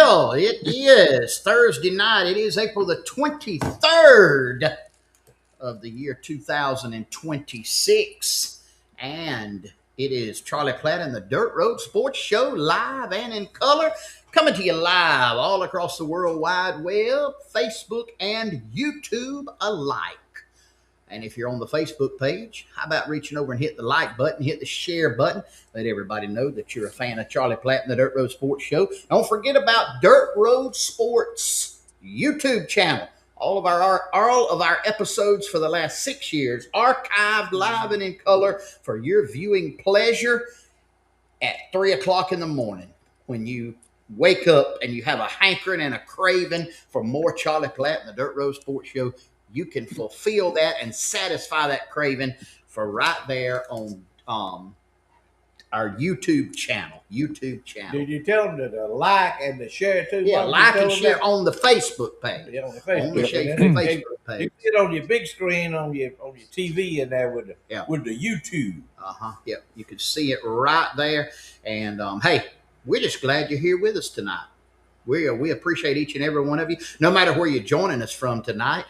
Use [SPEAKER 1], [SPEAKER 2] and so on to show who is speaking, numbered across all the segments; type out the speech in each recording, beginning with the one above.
[SPEAKER 1] Well, it is Thursday night. It is April the 23rd of the year 2026. And It is Charlie Platt and the Dirt Road Sports Show, live and in color, coming to you live all across the World Wide Web, Facebook and YouTube alike. And if you're on the Facebook page, how about reaching over and hit the like button, hit the share button, let everybody know that you're a fan of Charlie Platt and the Dirt Road Sports Show. Don't forget about Dirt Road Sports YouTube channel. All of our episodes for the last 6 years archived live and in color for your viewing pleasure at 3 o'clock in the morning when you wake up and you have a hankering and a craving for more Charlie Platt and the Dirt Road Sports Show. You can fulfill that and satisfy that craving for right there on our YouTube channel.
[SPEAKER 2] Did you tell them to like and to share too?
[SPEAKER 1] Yeah, like and share on the Facebook page.
[SPEAKER 2] Yeah, on the Facebook,
[SPEAKER 1] on the Facebook page.
[SPEAKER 2] You get on your big screen on your TV and there with the YouTube.
[SPEAKER 1] Yeah, you can see it right there. And hey, we're just glad you're here with us tonight. We appreciate each and every one of you, no matter where you're joining us from tonight.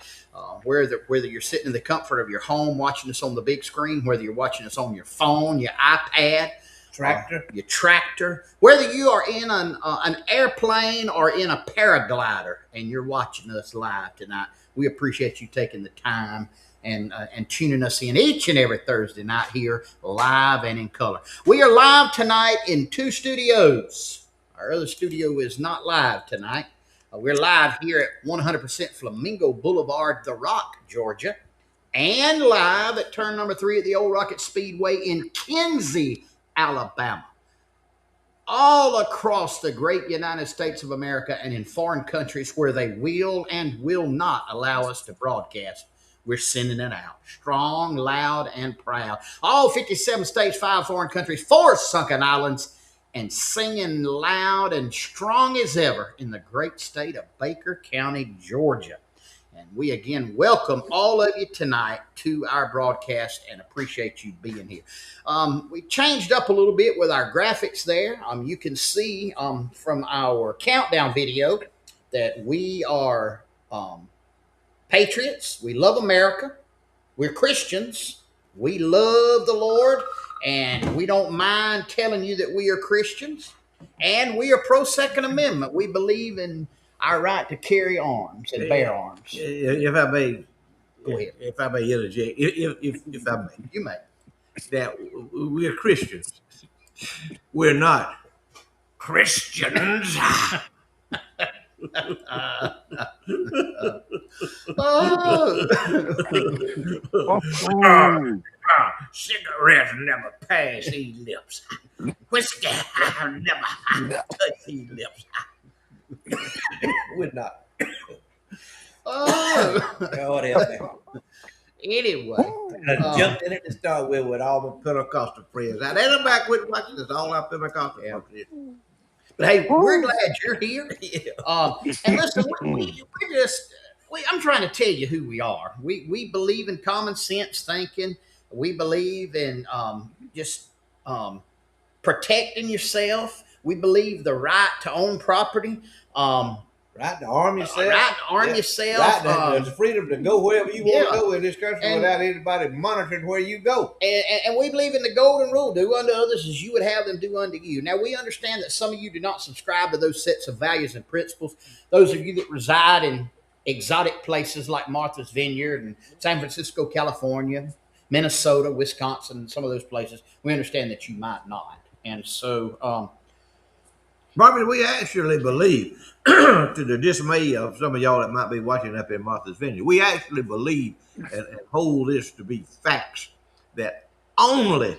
[SPEAKER 1] Whether you're sitting in the comfort of your home watching us on the big screen, whether you're watching us on your phone, your iPad, your tractor, whether you are in an airplane or in a paraglider and you're watching us live tonight, we appreciate you taking the time and tuning us in each and every Thursday night here, live and in color. We are live tonight in 2 studios. Our other studio is not live tonight. We're live here at 100% Flamingo Boulevard, The Rock, Georgia, and live at turn number 3 at the Old Rocket Speedway in Kinsey, Alabama. All across the great United States of America and in foreign countries where they will and will not allow us to broadcast, we're sending it out. Strong, loud, and proud. All 57 states, 5 foreign countries, 4 sunken islands, and singing loud and strong as ever in the great state of Baker County, Georgia. And we again welcome all of you tonight to our broadcast and appreciate you being here. We changed up a little bit with our graphics there. You can see from our countdown video that we are patriots. We love America. We're Christians. We love the Lord. And we don't mind telling you that we are Christians. And we are pro-Second Amendment. We believe in our right to carry arms and bear arms.
[SPEAKER 2] If I may,
[SPEAKER 1] go ahead.
[SPEAKER 2] If I may interject, if I may,
[SPEAKER 1] you may.
[SPEAKER 2] That we're Christians. We're not Christians. Cigarettes never pass these lips. Whiskey never touch these lips. We're not. God help me.
[SPEAKER 1] Anyway,
[SPEAKER 2] I jumped in it to start with all my Pentecostal friends. Now they're back with watching this, all our Pentecostal friends.
[SPEAKER 1] But hey, we're glad you're here. And listen, I'm trying to tell you who we are. We believe in common sense thinking. We believe in just protecting yourself. We believe the right to own property.
[SPEAKER 2] Right to arm yourself.
[SPEAKER 1] Right to arm yourself.
[SPEAKER 2] Right, the freedom to go wherever you want to go in this country without anybody monitoring where you go.
[SPEAKER 1] And we believe in the golden rule: do unto others as you would have them do unto you. Now, we understand that some of you do not subscribe to those sets of values and principles. Those of you that reside in exotic places like Martha's Vineyard and San Francisco, California, Minnesota, Wisconsin, some of those places, we understand that you might not. And so...
[SPEAKER 2] Marvin, we actually believe, to the dismay of some of y'all that might be watching up in Martha's Vineyard, we actually believe and hold this to be facts that only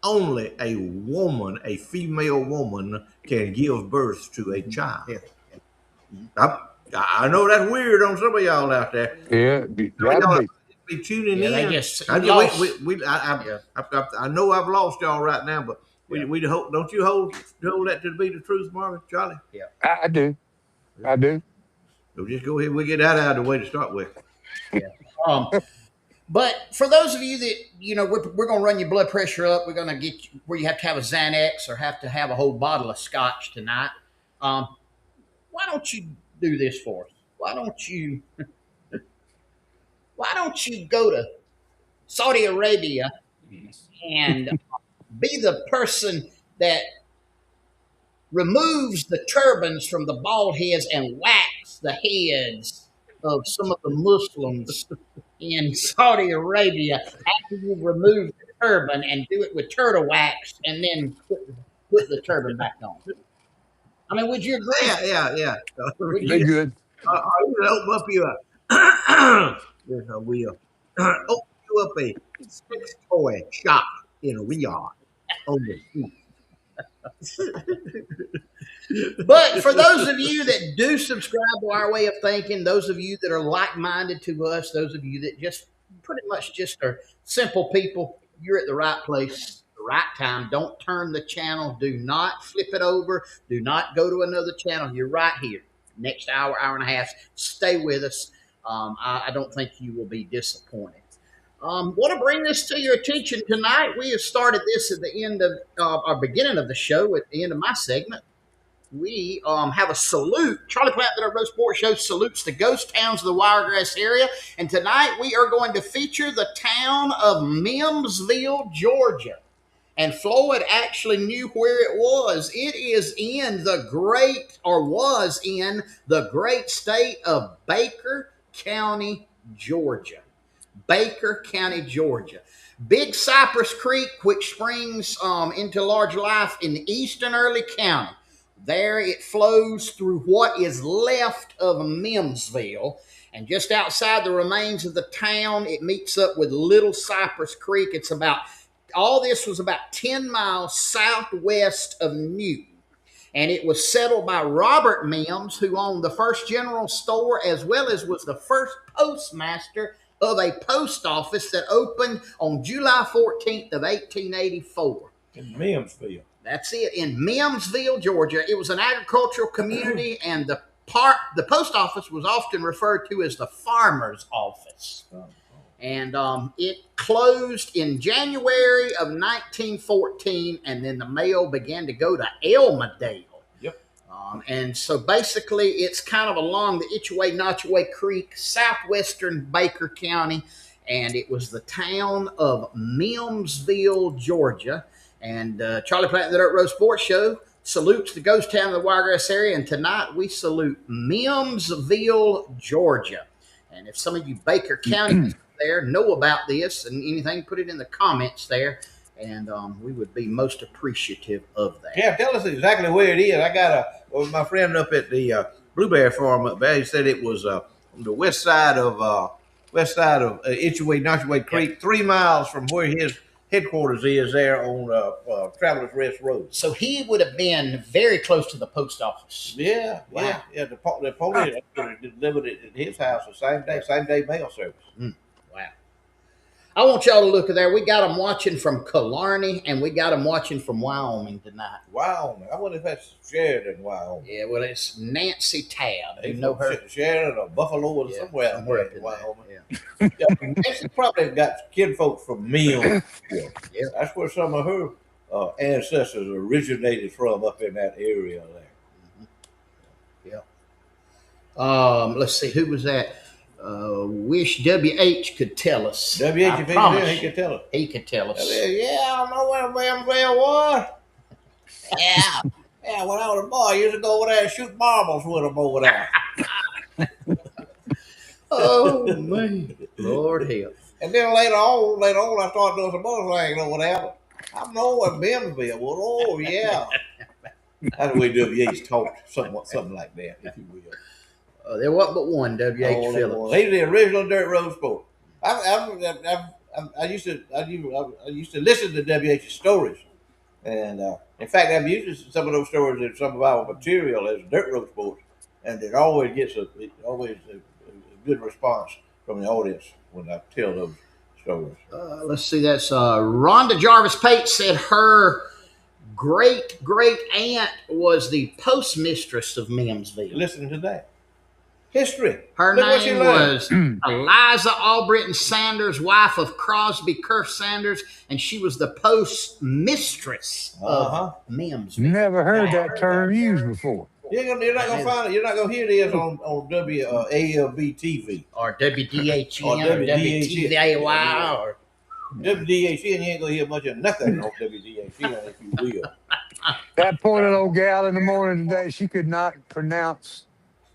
[SPEAKER 2] a woman, a female woman, can give birth to a child. Yeah. I know that's weird on some of y'all out there.
[SPEAKER 3] Yeah,
[SPEAKER 2] y'all be tuning in. I know I've lost y'all right now, but. We don't you hold that to be the truth, Marvin, Charlie?
[SPEAKER 3] Yeah, I do.
[SPEAKER 2] So just go ahead. We get that out of the way to start with.
[SPEAKER 1] Yeah. But for those of you that we're going to run your blood pressure up. We're going to get you where you have to have a Xanax or have to have a whole bottle of scotch tonight. Why don't you do this for us? Why don't you go to Saudi Arabia and be the person that removes the turbans from the bald heads and whacks the heads of some of the Muslims in Saudi Arabia after you remove the turban and do it with turtle wax and then put the turban back on. I mean, would you agree?
[SPEAKER 2] Yeah.
[SPEAKER 1] Would
[SPEAKER 3] They
[SPEAKER 1] you?
[SPEAKER 3] good.
[SPEAKER 2] I will open up you a yes, I will. Open you up a sex toy shop in Riyadh on the sea.
[SPEAKER 1] But for those of you that do subscribe to our way of thinking, those of you that are like minded to us, those of you that just pretty much just are simple people, you're at the right place, the right time. Don't turn the channel. Do not flip it over. Do not go to another channel. You're right here. Next hour, hour and a half. Stay with us. I don't think you will be disappointed. Want to bring this to your attention tonight. We have started this at the end of our beginning of the show, at the end of my segment. We have a salute. Charlie Platt, the Road Sports Show, salutes the ghost towns of the Wiregrass area. And tonight we are going to feature the town of Mimsville, Georgia. And Floyd actually knew where it was. It is in the great, or was in the great state of Baker County, Georgia. Baker County, Georgia. Big Cypress Creek, which springs into large life in eastern Early County. There it flows through what is left of Mimsville. And just outside the remains of the town, it meets up with Little Cypress Creek. All this was about 10 miles southwest of Newton. And it was settled by Robert Mims, who owned the first general store as well as was the first postmaster of a post office that opened on July 14th of 1884.
[SPEAKER 2] In Mimsville.
[SPEAKER 1] That's it, in Mimsville, Georgia. It was an agricultural community, and the post office was often referred to as the farmer's office. And it closed in January of 1914, and then the mail began to go to Elmadale.
[SPEAKER 2] Yep.
[SPEAKER 1] And so basically, it's kind of along the Itchaway-Notchaway Creek, southwestern Baker County, and it was the town of Mimsville, Georgia. And Charlie Platt, the Dirt Road Sports Show, salutes the ghost town of the Wiregrass area. And tonight we salute Mimsville, Georgia. And if some of you Baker County there know about this and anything, put it in the comments there. And we would be most appreciative of that.
[SPEAKER 2] Yeah, tell us exactly where it is. I got my friend up at the blueberry farm up there. He said it was on the west side of Itchaway-Notchaway Creek, 3 miles from where his headquarters is there on Travelers Rest Road.
[SPEAKER 1] So he would have been very close to the post office.
[SPEAKER 2] Yeah,
[SPEAKER 1] Wow.
[SPEAKER 2] yeah. The pony delivered it at his house the same day mail service.
[SPEAKER 1] Wow. I want y'all to look at there. We got them watching from Killarney, and we got them watching from Wyoming tonight.
[SPEAKER 2] Wyoming. I wonder if that's Sheridan, Wyoming.
[SPEAKER 1] Yeah, well, it's Nancy Tabb. You
[SPEAKER 2] They
[SPEAKER 1] know her.
[SPEAKER 2] Sheridan or Buffalo or
[SPEAKER 1] Yeah,
[SPEAKER 2] somewhere
[SPEAKER 1] up
[SPEAKER 2] in
[SPEAKER 1] in
[SPEAKER 2] Wyoming.
[SPEAKER 1] there. Yeah.
[SPEAKER 2] Yeah, Nancy probably got kinfolk from Mill.
[SPEAKER 1] Yeah.
[SPEAKER 2] That's where some of her ancestors originated from, up in that area there.
[SPEAKER 1] Let's see, who was that? Wish WH could tell us.
[SPEAKER 2] WH,
[SPEAKER 1] I
[SPEAKER 2] if
[SPEAKER 1] promise
[SPEAKER 2] he could tell us.
[SPEAKER 1] he could tell us.
[SPEAKER 2] Yeah, I know where Mimsville was. Yeah. Yeah, when I was a boy, I used to go over there and shoot marbles with them over there.
[SPEAKER 1] Oh man, Lord help.
[SPEAKER 2] And then later on, I started doing some other things over there. I know what Mimsville was. Oh, yeah. That's the way WH talked, something like that, if you will.
[SPEAKER 1] There wasn't but one WH
[SPEAKER 2] Oh,
[SPEAKER 1] Phillips.
[SPEAKER 2] he's the original Dirt Road Sport. I used to listen to WH's stories, and in fact, I've used some of those stories in some of our material as Dirt Road Sports, and it always gets a good response from the audience when I tell those stories.
[SPEAKER 1] Let's see, that's Rhonda Jarvis Pate said her great aunt was the postmistress of Mimsville.
[SPEAKER 2] Listen to that. History.
[SPEAKER 1] Her
[SPEAKER 2] Look what she
[SPEAKER 1] name
[SPEAKER 2] learned.
[SPEAKER 1] was Eliza Albritton Sanders, wife of Crosby Kerr Sanders, and she was the postmistress of Mimsville.
[SPEAKER 3] Never heard that term used before.
[SPEAKER 2] You're not gonna find it. You're not gonna hear this on WALB TV
[SPEAKER 1] Or WDHN
[SPEAKER 2] Or
[SPEAKER 1] or WTVAY or
[SPEAKER 2] WDAC, and you ain't gonna hear much of nothing on WDAC, if you will.
[SPEAKER 3] That poor little old gal in the morning today, she could not pronounce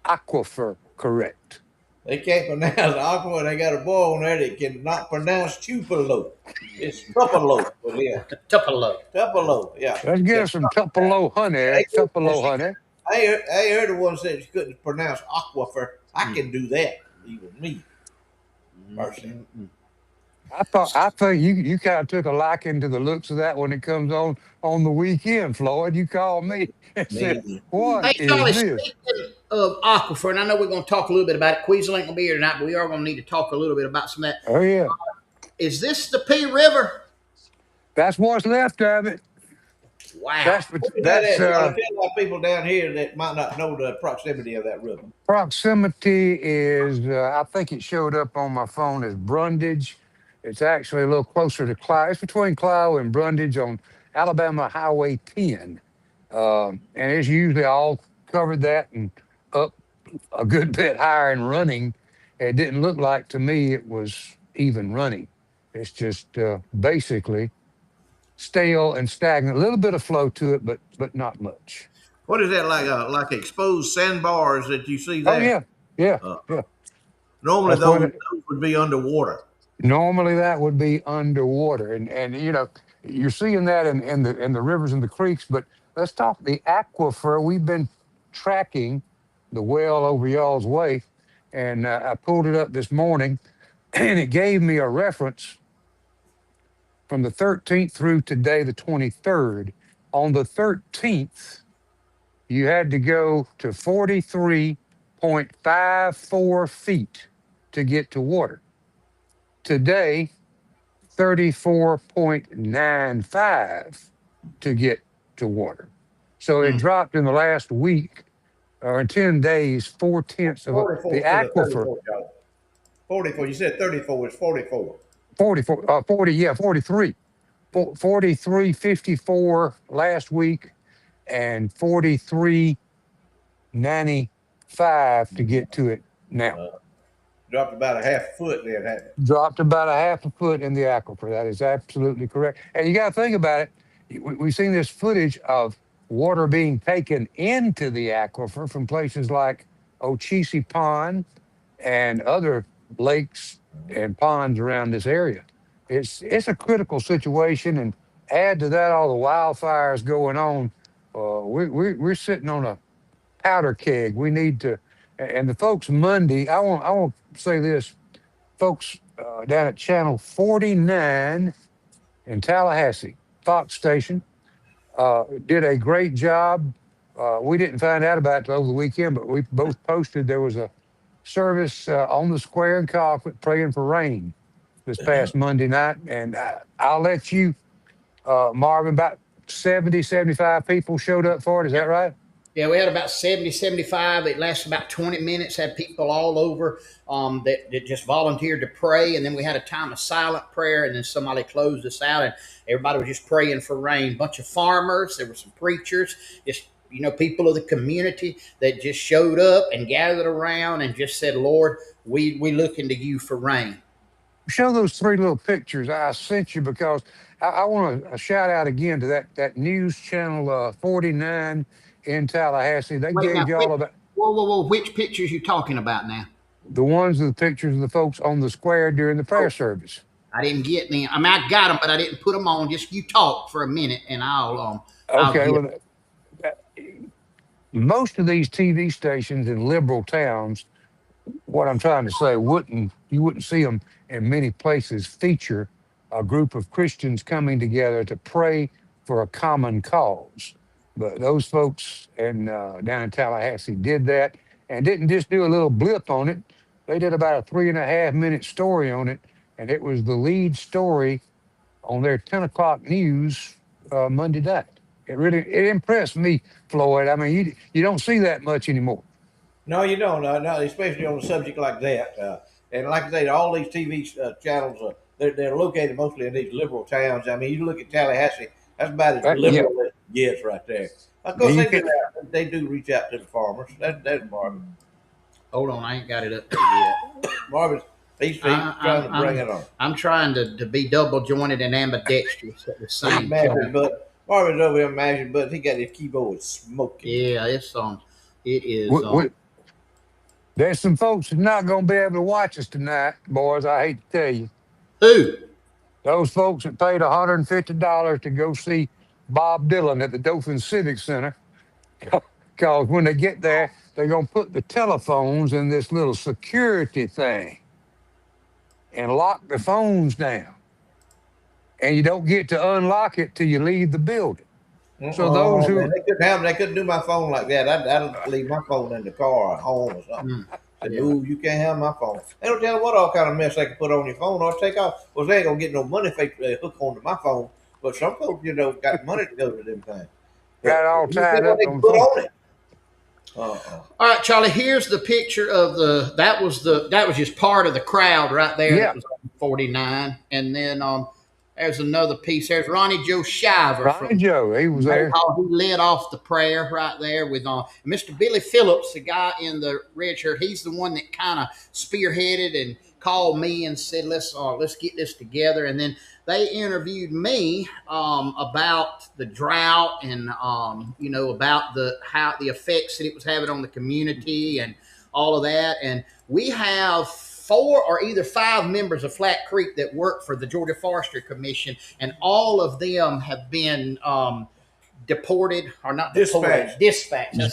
[SPEAKER 3] aquifer correct.
[SPEAKER 2] They can't pronounce aqua. They got a boy on there that cannot pronounce Tupelo. It's Tupelo with him.
[SPEAKER 1] Tupelo.
[SPEAKER 2] Tupelo, yeah.
[SPEAKER 3] Let's get her some Tupelo honey. Tupelo honey.
[SPEAKER 2] I heard the one said she couldn't pronounce aquifer. I can do that, even me. Mercy.
[SPEAKER 3] I thought you kind of took a liking to the looks of that when it comes on the weekend, Floyd. You called me and said,
[SPEAKER 2] Maybe.
[SPEAKER 3] "What
[SPEAKER 1] Hey,
[SPEAKER 3] is
[SPEAKER 1] Charlie,
[SPEAKER 3] this?"
[SPEAKER 1] speaking of aquifer, and I know we're going to talk a little bit about it. Queasel ain't going to be here tonight, but we are going to need to talk a little bit about some of that.
[SPEAKER 3] Oh yeah,
[SPEAKER 1] Is this the P River?
[SPEAKER 3] that's what's left of it.
[SPEAKER 1] Wow.
[SPEAKER 2] What is that
[SPEAKER 3] That's
[SPEAKER 2] at, Charlie? Tell our people down here that might not know the proximity of that river.
[SPEAKER 3] proximity is. I think it showed up on my phone as Brundage. It's actually a little closer to Clio. It's between Clio and Brundage on Alabama Highway 10, and it's usually all covered that and up a good bit higher and running. It didn't look like to me it was even running. It's just basically stale and stagnant. A little bit of flow to it, but not much.
[SPEAKER 2] What is that like exposed sandbars that you see
[SPEAKER 3] Oh
[SPEAKER 2] there?
[SPEAKER 3] yeah, yeah,
[SPEAKER 2] Uh,
[SPEAKER 3] yeah.
[SPEAKER 2] Normally
[SPEAKER 3] That's what
[SPEAKER 2] those would be underwater.
[SPEAKER 3] normally that would be underwater, and you're seeing that in the rivers and the creeks. But let's talk the aquifer. We've been tracking the well over y'all's way, and I pulled it up this morning, and it gave me a reference from the 13th through today, the 23rd. On the 13th, you had to go to 43.54 feet to get to water. Today, 34.95 to get to water. So it dropped in the last week or in 10 days, 4/10 of the
[SPEAKER 2] 44 to the
[SPEAKER 3] aquifer.
[SPEAKER 2] 34, Charlie. 44. You said 34. It's 44.
[SPEAKER 3] 44, 40, yeah, 43. 43.54 last week and 43.95 to get to it now.
[SPEAKER 2] Dropped about a half foot there, hadn't it?
[SPEAKER 3] Dropped about a half a foot in the aquifer. That is absolutely correct. And you got to think about it. We've seen this footage of water being taken into the aquifer from places like Ocheesee Pond and other lakes and ponds around this area. It's a critical situation, and add to that all the wildfires going on. We're sitting on a powder keg. We need to, and the folks Monday. I want to say this, folks down at Channel 49 in Tallahassee, Fox Station, did a great job. We didn't find out about it over the weekend, but we both posted there was a service on the square in Colquitt praying for rain this past Monday night. And I'll let you, Marvin, about 70, 75 people showed up for it. Is that right?
[SPEAKER 1] Yeah, we had about 70, 75. It lasted about 20 minutes, had people all over that just volunteered to pray. And then we had a time of silent prayer, and then somebody closed us out, and everybody was just praying for rain. Bunch of farmers, there were some preachers, just people of the community that just showed up and gathered around and just said, Lord, we look into you for rain.
[SPEAKER 3] Show those three little pictures I sent you, because I want to shout out again to that news channel 49 in Tallahassee. They
[SPEAKER 1] Wait, now,
[SPEAKER 3] gave you all about
[SPEAKER 1] whoa. Which pictures you talking about now?
[SPEAKER 3] the ones of the pictures of the folks on the square during the prayer
[SPEAKER 1] Oh,
[SPEAKER 3] service.
[SPEAKER 1] I didn't get any. I mean, I got them, but I didn't put them on. Just you talk for a minute, and I'll
[SPEAKER 3] Okay,
[SPEAKER 1] get.
[SPEAKER 3] well, most of these TV stations in liberal towns, what I'm trying to say, you wouldn't see them in many places feature a group of Christians coming together to pray for a common cause. But those folks down in Tallahassee did that, and didn't just do a little blip on it. They did about a 3.5 minute story on it, and it was the lead story on their 10 o'clock news Monday night. It impressed me, Floyd. I mean, you don't see that much anymore.
[SPEAKER 2] No, you don't. No, especially on a subject like that. And like I say, all these TV channels, they're located mostly in these liberal towns. I mean, you look at Tallahassee, that's about as
[SPEAKER 3] Yeah,
[SPEAKER 2] liberal as it gets right there. Of
[SPEAKER 3] and
[SPEAKER 2] course,
[SPEAKER 3] you can.
[SPEAKER 2] they do reach out to the farmers. That's Marvin.
[SPEAKER 1] Hold on, I ain't got it up there yet.
[SPEAKER 2] Marvin, He's trying to bring it on.
[SPEAKER 1] I'm trying to be double jointed and ambidextrous at the
[SPEAKER 2] He's
[SPEAKER 1] same
[SPEAKER 2] mashing
[SPEAKER 1] time.
[SPEAKER 2] buttons. Marvin's over here mashing buttons. He got his keyboard smoking.
[SPEAKER 1] Yeah, it is.
[SPEAKER 3] There's some folks that's not going to be able to watch us tonight, boys. I hate to tell you.
[SPEAKER 1] Who?
[SPEAKER 3] Those folks that paid $150 to go see Bob Dylan at the Dothan Civic Center, because when they get there, they're going to put the telephones in this little security thing and lock the phones down. And you don't get to unlock it till you leave the building. So those
[SPEAKER 2] Man,
[SPEAKER 3] who
[SPEAKER 2] they couldn't do my phone like that. I'd leave my phone in the car at home or something. Said,
[SPEAKER 1] Yeah.
[SPEAKER 2] no, you can't have my phone. They don't tell what all kind of mess they can put on your phone or take off. Well, they ain't gonna get no money if they hook onto my phone. But some folks, got money to go to them things.
[SPEAKER 3] got all
[SPEAKER 2] You see
[SPEAKER 3] tied
[SPEAKER 2] what
[SPEAKER 3] up
[SPEAKER 2] they
[SPEAKER 3] on
[SPEAKER 2] put
[SPEAKER 3] phone.
[SPEAKER 2] on it.
[SPEAKER 1] All right, Charlie. Here's the picture of that was just part of the crowd right there.
[SPEAKER 3] Yeah.
[SPEAKER 1] That was on 49, and then there's another piece. There's Ronnie Joe Shiver
[SPEAKER 3] Ronnie
[SPEAKER 1] from
[SPEAKER 3] Joe, he was there.
[SPEAKER 1] He led off the prayer right there with Mr. Billy Phillips, the guy in the red shirt. He's the one that kind of spearheaded and called me and said, let's get this together. And then they interviewed me about the drought and about the effects that it was having on the community and all of that. And we have 4 or either 5 members of Flat Creek that work for the Georgia Forestry Commission, and all of them have been deported or not deported, dispatched. Not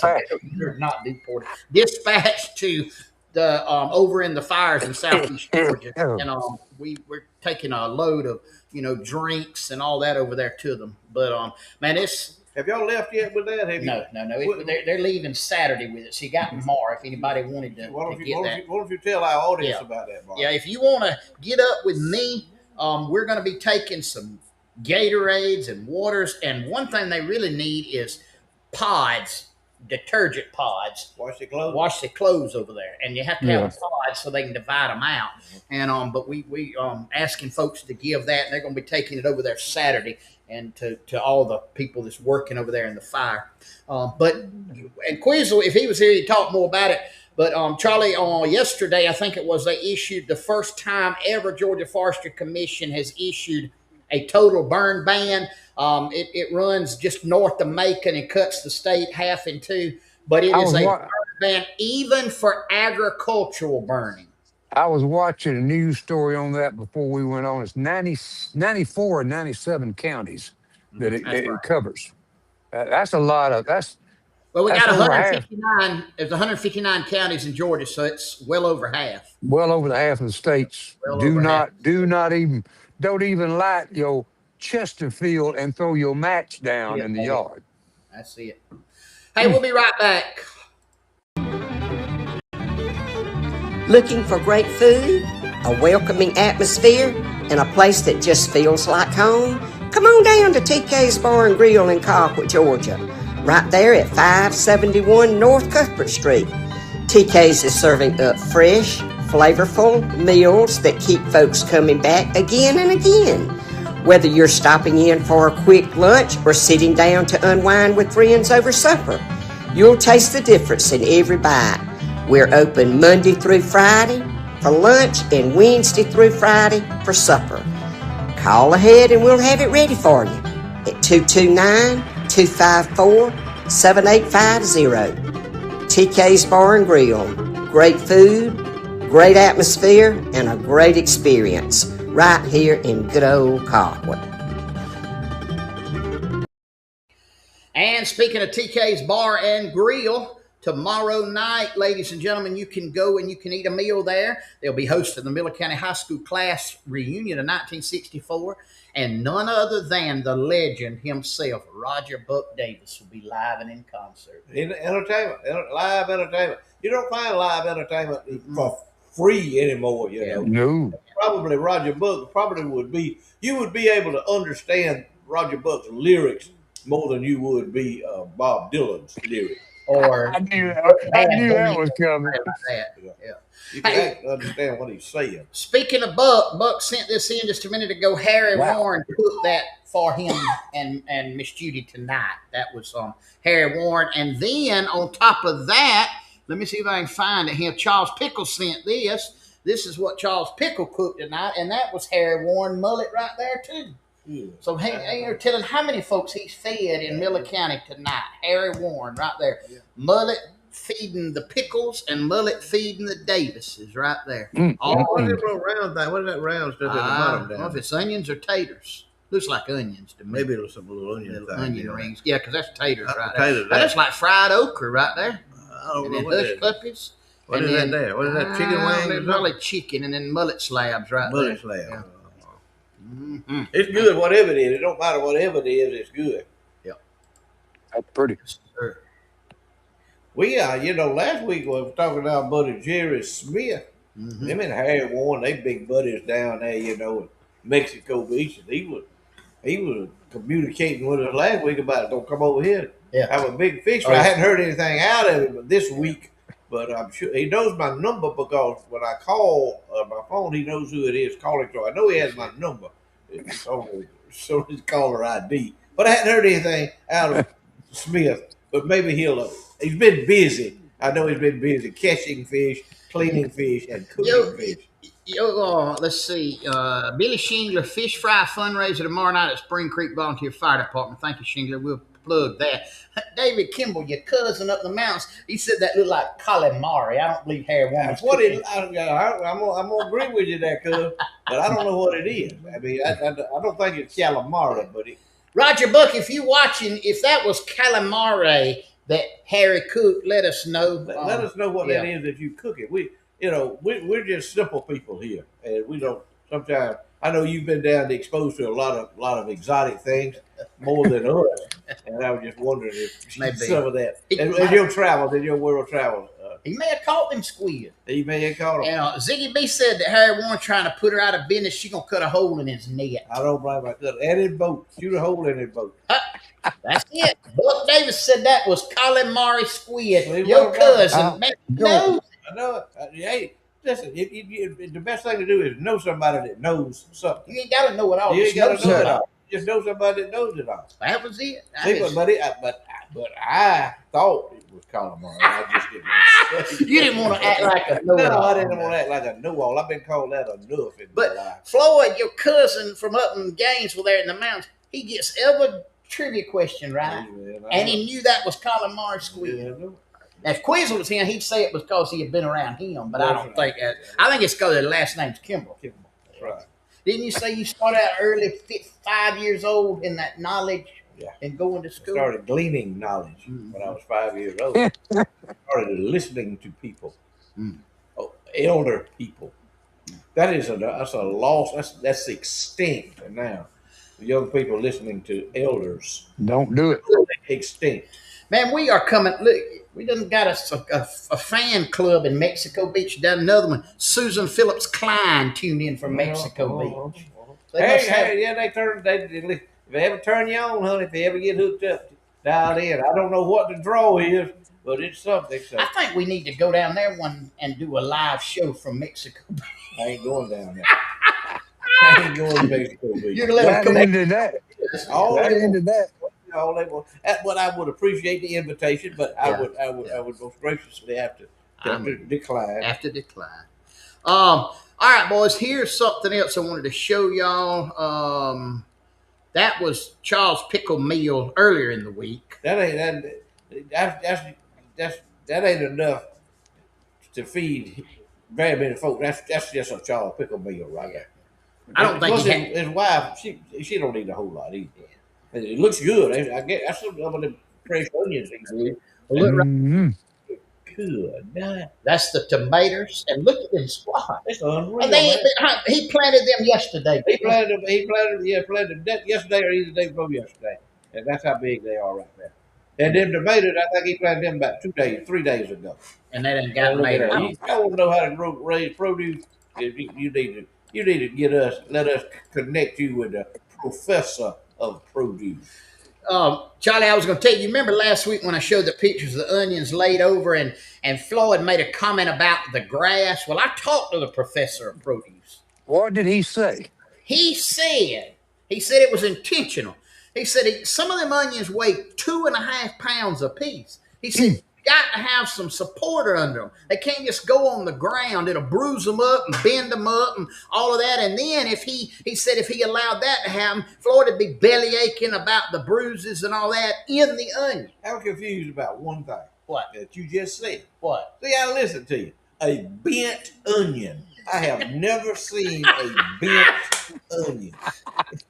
[SPEAKER 1] deported, dispatched to the over in the fires in southeast Georgia, and we're taking a load of drinks and all that over there to them. But man,
[SPEAKER 2] have y'all left yet with that?
[SPEAKER 1] No. They're leaving Saturday with it. So you got tomorrow if anybody wanted to,
[SPEAKER 2] Why
[SPEAKER 1] get that.
[SPEAKER 2] Why don't you tell our audience about that, Bob?
[SPEAKER 1] Yeah, if you want to get up with me, we're going to be taking some Gatorades and waters. And one thing they really need is pods, detergent pods.
[SPEAKER 2] Wash your clothes.
[SPEAKER 1] Wash their clothes over there, and you have to have pods so they can divide them out. And but we asking folks to give that, and they're going to be taking it over there Saturday, and to all the people that's working over there in the fire. And Quizzle, if he was here, he'd talk more about it. But Charlie, yesterday, I think it was, they issued the first time ever Georgia Forestry Commission has issued a total burn ban. It runs just north of Macon and cuts the state half in two. But it is a burn ban even for agricultural burning.
[SPEAKER 3] I was watching a news story on that before we went on. It's 94 or 97 counties that it covers. That's a lot of
[SPEAKER 1] Well, we got 159. There's 159 counties in Georgia, so it's well over half.
[SPEAKER 3] Well over the half of the states don't even light your Chesterfield and throw your match down in the yard.
[SPEAKER 1] That's it. Hey, we'll be right back.
[SPEAKER 4] Looking for great food, a welcoming atmosphere, and a place that just feels like home? Come on down to TK's Bar and Grill in Colquitt, Georgia, right there at 571 North Cuthbert Street. TK's is serving up fresh, flavorful meals that keep folks coming back again and again. Whether you're stopping in for a quick lunch or sitting down to unwind with friends over supper, you'll taste the difference in every bite. We're open Monday through Friday for lunch and Wednesday through Friday for supper. Call ahead and we'll have it ready for you at 229-254-7850. TK's Bar and Grill. Great food, great atmosphere, and a great experience right here in good old Colquitt.
[SPEAKER 1] And speaking of TK's Bar and Grill, tomorrow night, ladies and gentlemen, you can go and you can eat a meal there. They'll be hosting the Miller County High School class reunion of 1964. And none other than the legend himself, Roger Buck Davis, will be live and in concert.
[SPEAKER 2] Entertainment, live entertainment. You don't find live entertainment for free anymore,
[SPEAKER 3] No.
[SPEAKER 2] Probably Roger Buck you would be able to understand Roger Buck's lyrics more than you would be Bob Dylan's lyrics.
[SPEAKER 1] Or
[SPEAKER 3] I knew that was coming.
[SPEAKER 2] You can understand what he's saying.
[SPEAKER 1] Speaking of Buck sent this in just a minute ago. Harry Warren put that for him and Miss Judy tonight. That was Harry Warren. And then on top of that, let me see if I can find it here. Charles Pickles sent this. this is what Charles Pickle cooked tonight, and that was Harry Warren mullet right there too.
[SPEAKER 2] Yeah.
[SPEAKER 1] So you're telling how many folks he's fed in Miller County tonight. Harry Warren right there.
[SPEAKER 2] Yeah.
[SPEAKER 1] Mullet feeding the Pickles and mullet feeding the Davises right there.
[SPEAKER 2] What is that little round thing? What is that round stuff at the
[SPEAKER 1] I
[SPEAKER 2] bottom
[SPEAKER 1] don't know
[SPEAKER 2] down
[SPEAKER 1] if it's onions or taters. Looks like onions to me.
[SPEAKER 2] Maybe it was some little onion
[SPEAKER 1] Little
[SPEAKER 2] thing.
[SPEAKER 1] onion rings. Yeah, because that's taters
[SPEAKER 2] That's
[SPEAKER 1] right
[SPEAKER 2] potatoes,
[SPEAKER 1] there. That looks like fried okra right there.
[SPEAKER 2] I don't
[SPEAKER 1] And
[SPEAKER 2] know
[SPEAKER 1] then
[SPEAKER 2] what that
[SPEAKER 1] hush
[SPEAKER 2] is.
[SPEAKER 1] puppies.
[SPEAKER 2] What
[SPEAKER 1] and
[SPEAKER 2] is
[SPEAKER 1] then,
[SPEAKER 2] that there? What is that, chicken wings?
[SPEAKER 1] Probably chicken, and then mullet slabs right
[SPEAKER 2] Mullet
[SPEAKER 1] there.
[SPEAKER 2] slab.
[SPEAKER 1] Mm-hmm.
[SPEAKER 2] It's good, whatever it is. It don't matter whatever it is, it's good.
[SPEAKER 3] That's pretty.
[SPEAKER 1] Sure.
[SPEAKER 2] We last week we was talking about buddy Jerry Smith.
[SPEAKER 1] Mm-hmm.
[SPEAKER 2] Him and Harry Warren, they big buddies down there, in Mexico Beach. And he was communicating with us last week about don't come over here.
[SPEAKER 1] Yeah.
[SPEAKER 2] Have a big fish.
[SPEAKER 1] Oh, yeah.
[SPEAKER 2] I hadn't heard anything out of him this week, but I'm sure he knows my number because when I call my phone, he knows who it is calling. So I know he has my number. It's on his caller ID. But I hadn't heard anything out of Smith. But maybe he's been busy. I know he's been busy catching fish, cleaning fish, and cooking fish.
[SPEAKER 1] Let's see. Billy Shingler fish fry fundraiser tomorrow night at Spring Creek Volunteer Fire Department. Thank you, Shingler. We'll plug that. David Kimball, your cousin up the mountains, he said that looked like calamari. I don't believe Harry Warren.
[SPEAKER 2] That's what it. I'm gonna agree with you there, cuz, but I don't know what it is. I mean, I don't think it's calamari, but it.
[SPEAKER 1] Roger Buck, if you watching, if that was calamari that Harry cooked, let us know.
[SPEAKER 2] Let us know what that is that you cook it. We're just simple people here, and we don't. Sometimes I know you've been down to exposed to a lot of exotic things more than us, and I was just wondering if
[SPEAKER 1] Maybe.
[SPEAKER 2] some of that. As your world travels,
[SPEAKER 1] He may have caught them squid.
[SPEAKER 2] he may have caught them.
[SPEAKER 1] And Ziggy B said that Harry Warren trying to put her out of business. She gonna cut a hole in his net.
[SPEAKER 2] I don't blame my cousin. And his boat, shoot a hole in his boat.
[SPEAKER 1] That's it. Buck Davis said that was calamari squid.
[SPEAKER 2] Well,
[SPEAKER 1] Your cousin. No.
[SPEAKER 2] I know it. Hey, listen, the best thing to do is know somebody that knows something.
[SPEAKER 1] You ain't gotta know it all.
[SPEAKER 2] You ain't got to
[SPEAKER 1] Just
[SPEAKER 2] know it all. Just know somebody that knows it all.
[SPEAKER 1] That was it.
[SPEAKER 2] See, but I thought it was calamari. I just didn't.
[SPEAKER 1] You didn't want to act like a
[SPEAKER 2] No,
[SPEAKER 1] know-it-all.
[SPEAKER 2] I didn't want to act like a know-all. I've been called that enough in
[SPEAKER 1] But
[SPEAKER 2] my life.
[SPEAKER 1] Floyd, your cousin from up in Gainesville there in the mountains, he gets every trivia question right.
[SPEAKER 2] Yeah,
[SPEAKER 1] And he knew that was calamari squid.
[SPEAKER 2] Yeah, I know.
[SPEAKER 1] Now, if Quiz was him, he'd say it was because he had been around him, but I
[SPEAKER 2] That's
[SPEAKER 1] don't
[SPEAKER 2] right.
[SPEAKER 1] think that. I think it's because their last name's Kimball.
[SPEAKER 2] That's right.
[SPEAKER 1] Didn't you say you started out early, 5 years old, in that knowledge
[SPEAKER 2] Yeah.
[SPEAKER 1] and going to
[SPEAKER 2] I
[SPEAKER 1] school?
[SPEAKER 2] started gleaning knowledge when I was 5 years old. I started listening to people, elder people. That's a loss. That's extinct now. Young people listening to elders,
[SPEAKER 3] Don't do it.
[SPEAKER 2] extinct.
[SPEAKER 1] Man, we are coming. Look, we done got a fan club in Mexico Beach. Done another one. Susan Phillips Klein tuned in from Mexico Beach. They must have-
[SPEAKER 2] Yeah, if they ever turn you on, honey, if they ever get hooked up, dialed in. I don't know what the draw is, but it's something. So
[SPEAKER 1] I think we need to go down there and do a live show from Mexico Beach.
[SPEAKER 2] I ain't going down there. I ain't going to Mexico Beach.
[SPEAKER 1] You're gonna let them
[SPEAKER 3] That
[SPEAKER 1] come in.
[SPEAKER 3] ended that.
[SPEAKER 2] All
[SPEAKER 3] That
[SPEAKER 2] they
[SPEAKER 3] ended that.
[SPEAKER 2] all they want. That's what I would appreciate the invitation, but I would most graciously have to decline.
[SPEAKER 1] Have to decline. All right, boys. Here's something else I wanted to show y'all. That was Charles Pickle meal earlier in the week.
[SPEAKER 2] That ain't enough to feed very many folks. That's just a Charles Pickle meal right there.
[SPEAKER 1] I don't think
[SPEAKER 2] Plus
[SPEAKER 1] he had-
[SPEAKER 2] his wife, she don't eat a whole lot either. It looks good. I guess that's some of the fresh onions he did.
[SPEAKER 1] Look right,
[SPEAKER 3] Mhm.
[SPEAKER 2] Good. Night.
[SPEAKER 1] that's the tomatoes, and look at this spot.
[SPEAKER 2] That's unreal.
[SPEAKER 1] And
[SPEAKER 2] Man.
[SPEAKER 1] he planted them yesterday.
[SPEAKER 2] He planted them yesterday or either day before yesterday. And that's how big they are right there. And them tomatoes, I think he planted them about 3 days ago.
[SPEAKER 1] And they done got made.
[SPEAKER 2] You want to know how to raise produce? You need to let us connect you with a professor of produce.
[SPEAKER 1] Charlie, I was going to tell you, remember last week when I showed the pictures of the onions laid over and Floyd made a comment about the grass? Well, I talked to the professor of produce.
[SPEAKER 3] What did he say?
[SPEAKER 1] He said it was intentional. He said some of them onions weigh 2.5 pounds a piece. He said, you got to have some support under them. They can't just go on the ground. It'll bruise them up and bend them up and all of that. And then if he said if he allowed that to happen, Floyd would be belly aching about the bruises and all that in the onion.
[SPEAKER 2] I'm confused about one thing.
[SPEAKER 1] What?
[SPEAKER 2] That you just said.
[SPEAKER 1] What?
[SPEAKER 2] See, I listened to you. A bent onion. I have never seen a bent onion.
[SPEAKER 1] I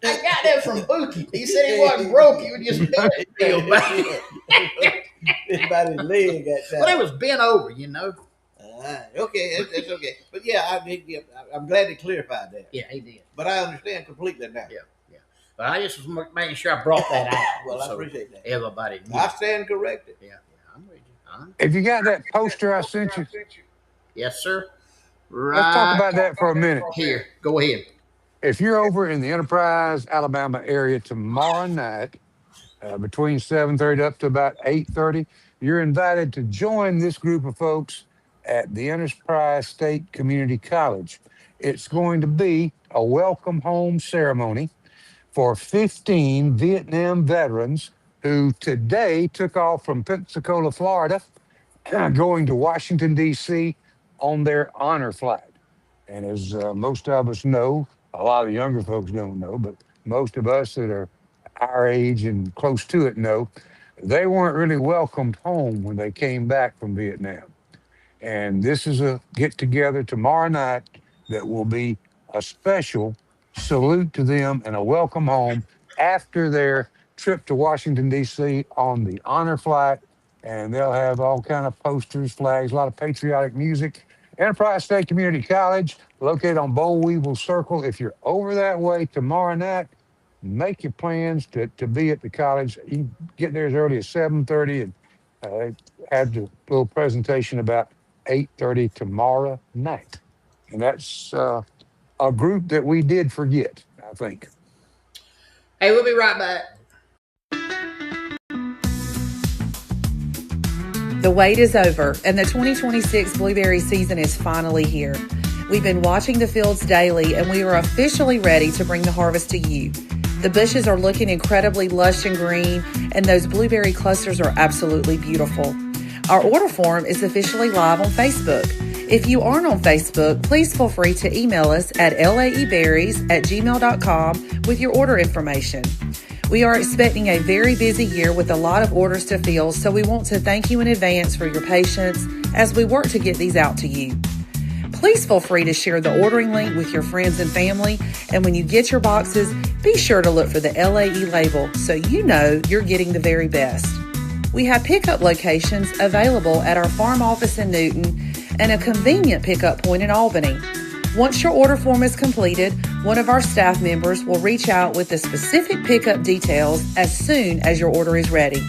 [SPEAKER 1] got that from Bookie. He said he wasn't broke. He would just bent it back.
[SPEAKER 2] About his leg that time.
[SPEAKER 1] Well, it was bent over, you know.
[SPEAKER 2] Okay, it's okay. But yeah, I'm glad he clarified that.
[SPEAKER 1] Yeah, he did.
[SPEAKER 2] But I understand completely now.
[SPEAKER 1] Yeah. But I just was making sure I brought that out.
[SPEAKER 2] Well, I appreciate that.
[SPEAKER 1] Everybody knew.
[SPEAKER 2] I stand corrected.
[SPEAKER 1] Yeah, I'm with you.
[SPEAKER 3] If you got that poster I sent you,
[SPEAKER 1] Yes, sir. Right.
[SPEAKER 3] let's talk about that for a minute.
[SPEAKER 1] Here, go ahead.
[SPEAKER 3] If you're over in the Enterprise, Alabama area tomorrow night, between 7:30 up to about 8:30, you're invited to join this group of folks at the Enterprise State Community College. It's going to be a welcome home ceremony for 15 Vietnam veterans who today took off from Pensacola, Florida, going to Washington, D.C. on their honor flight. And as most of us know, a lot of the younger folks don't know, but most of us that are our age and close to it know, they weren't really welcomed home when they came back from Vietnam. And this is a get together tomorrow night that will be a special salute to them and a welcome home after their trip to Washington, D.C. on the honor flight. And they'll have all kind of posters, flags, a lot of patriotic music. Enterprise State Community College, located on Boll Weevil Circle. If you're over that way tomorrow night, make your plans to be at the college. You can get there as early as 7:30 and have the little presentation about 8:30 tomorrow night. And that's a group that we did forget, I think.
[SPEAKER 1] Hey, we'll be right back.
[SPEAKER 5] The wait is over, and the 2026 blueberry season is finally here. We've been watching the fields daily, and we are officially ready to bring the harvest to you. The bushes are looking incredibly lush and green, and those blueberry clusters are absolutely beautiful. Our order form is officially live on Facebook. If you aren't on Facebook, please feel free to email us at laeberries@gmail.com with your order information. We are expecting a very busy year with a lot of orders to fill, so we want to thank you in advance for your patience as we work to get these out to you. Please feel free to share the ordering link with your friends and family, and when you get your boxes, be sure to look for the LAE label so you know you're getting the very best. We have pickup locations available at our farm office in Newton and a convenient pickup point in Albany. Once your order form is completed, one of our staff members will reach out with the specific pickup details as soon as your order is ready.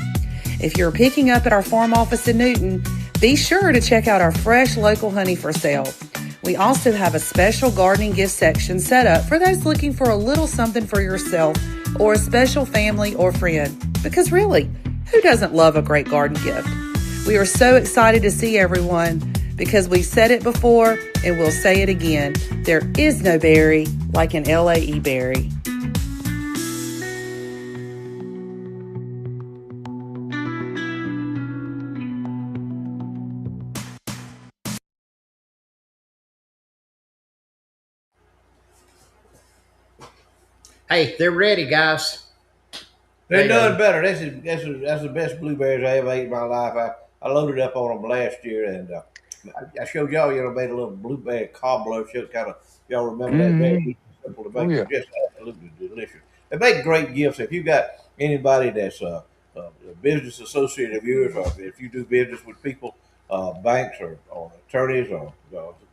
[SPEAKER 5] If you're picking up at our farm office in Newton, be sure to check out our fresh local honey for sale. We also have a special gardening gift section set up for those looking for a little something for yourself or a special family or friend. Because really, who doesn't love a great garden gift? We are so excited to see everyone because we've said it before and we'll say it again. There is no berry like an LAE berry.
[SPEAKER 1] Hey, they're ready, guys.
[SPEAKER 2] They're done better. That's the best blueberries I ever ate in my life. I loaded up on them last year, and I showed y'all, made a little blueberry cobbler. Y'all remember that? Very simple to make. Just absolutely delicious. They make great gifts. If you got anybody that's a business associate of yours, or if you do business with people, banks or attorneys or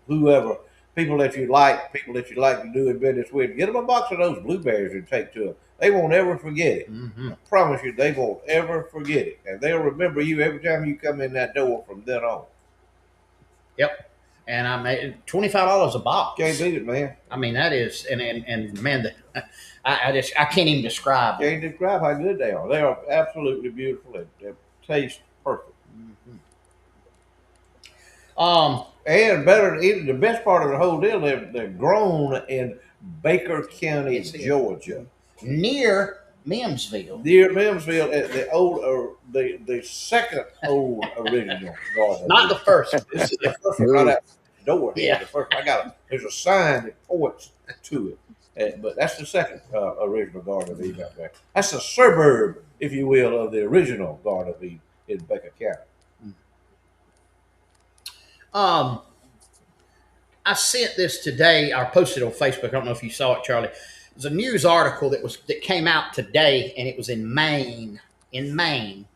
[SPEAKER 2] whoever, people that you like to do business with, get them a box of those blueberries and take to them. They won't ever forget it.
[SPEAKER 1] Mm-hmm.
[SPEAKER 2] I promise you, they won't ever forget it. And they'll remember you every time you come in that door from then on.
[SPEAKER 1] Yep. And I made $25 a box.
[SPEAKER 2] Can't beat it, man.
[SPEAKER 1] I mean, that is, and man, I can't even describe them.
[SPEAKER 2] Can't describe how good they are. They are absolutely beautiful. They taste perfect.
[SPEAKER 1] Mm-hmm.
[SPEAKER 2] And better, even the best part of the whole deal, they're grown in Baker County, Georgia.
[SPEAKER 1] Near Mimsville.
[SPEAKER 2] Near Mimsville, at the old, the second old original garden.
[SPEAKER 1] Not the first one.
[SPEAKER 2] This is the first one right out the door.
[SPEAKER 1] Yeah.
[SPEAKER 2] The first one. There's a sign that points to it, but that's the second original Garden of Eden out there. That's a suburb, if you will, of the original Garden of Eden in Becker County.
[SPEAKER 1] I sent this today. I posted it on Facebook. I don't know if you saw it, Charlie. There's a news article that came out today, and it was in Maine. In Maine,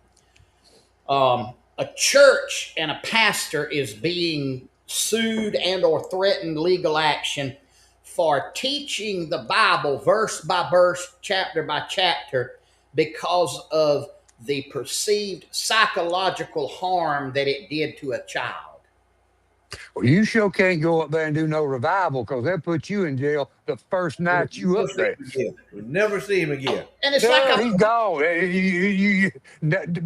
[SPEAKER 1] a church and a pastor is being sued and or threatened legal action for teaching the Bible verse by verse, chapter by chapter, because of the perceived psychological harm that it did to a child.
[SPEAKER 3] Well, you sure can't go up there and do no revival because they'll put you in jail the first night you up there.
[SPEAKER 2] We'll never see him again.
[SPEAKER 1] And it's
[SPEAKER 3] He's gone. You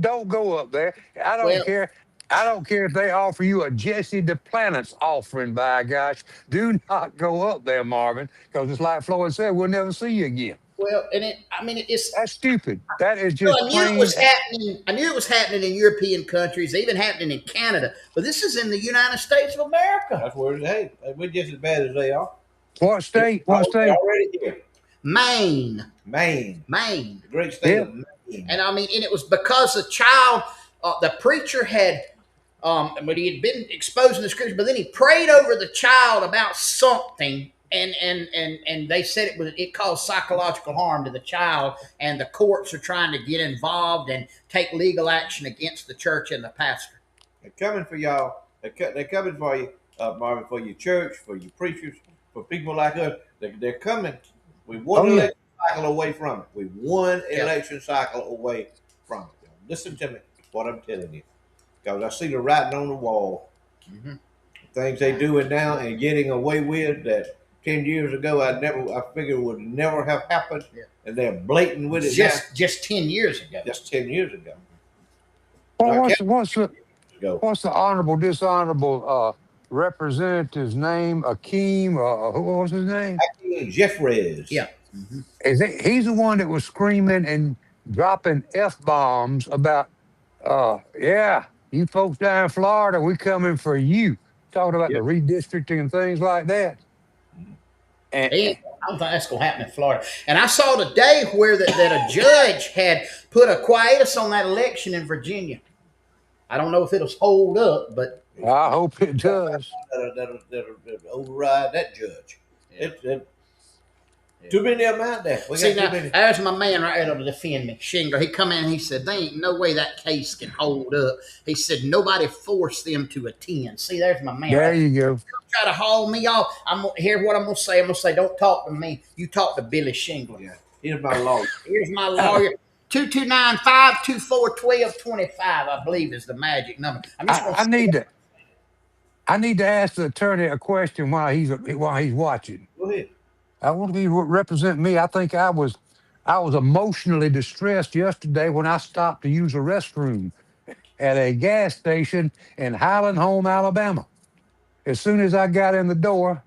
[SPEAKER 3] don't go up there. I don't care. I don't care if they offer you a Jesse Duplantis offering, by gosh. Do not go up there, Marvin, because it's like Floyd said, we'll never see you again.
[SPEAKER 1] Well, and
[SPEAKER 3] that's stupid. That is just
[SPEAKER 1] I knew it was happening in European countries, even happening in Canada. But this is in the United States of America.
[SPEAKER 2] That's where it's hey, we're just as bad as they are.
[SPEAKER 3] What state? What state?
[SPEAKER 2] Already here.
[SPEAKER 1] Maine.
[SPEAKER 2] The great state of Maine.
[SPEAKER 1] And and it was because the child, the preacher had, but he had been exposing the scripture, but then he prayed over the child about something. And they said it caused psychological harm to the child, and the courts are trying to get involved and take legal action against the church and the pastor.
[SPEAKER 2] They're coming for y'all. They're coming for you, Marvin, for your church, for your preachers, for people like us. They're coming. We're one election cycle away from it. We're one election cycle away from it. Listen to me, what I'm telling you, because I see the writing on the wall. Mm-hmm. Things they doing now and getting away with that 10 years ago, I figured would never have happened, and they're blatant with it.
[SPEAKER 1] Just 10 years ago.
[SPEAKER 2] Just 10 years ago.
[SPEAKER 3] Well, what's the honorable, dishonorable representative's name? Akeem, what was his name?
[SPEAKER 2] Akeem Jeffries.
[SPEAKER 1] Yeah.
[SPEAKER 3] Mm-hmm. He's the one that was screaming and dropping F-bombs about, you folks down in Florida, we coming for you. Talking about the redistricting and things like that.
[SPEAKER 1] I don't think that's going to happen in Florida. And I saw today where that a judge had put a quietus on that election in Virginia. I don't know if it'll hold up, but
[SPEAKER 3] I hope it does.
[SPEAKER 2] That'll override that judge. Yeah. Too many of them out there.
[SPEAKER 1] There's my man right there to defend me, Shingler. He come in and he said, there ain't no way that case can hold up. He said, nobody forced them to attend. See, there's my man.
[SPEAKER 3] There you go.
[SPEAKER 1] Try to haul me off. Here's what I'm going to say. I'm going to say, don't talk to me. You talk to Billy Shingler.
[SPEAKER 2] Yeah. Here's my lawyer.
[SPEAKER 1] 229-524-1225, I believe is the magic number.
[SPEAKER 3] I need to ask the attorney a question while he's watching.
[SPEAKER 2] Go ahead.
[SPEAKER 3] I want to represent me. I think I was emotionally distressed yesterday when I stopped to use a restroom at a gas station in Highland Home, Alabama. As soon as I got in the door,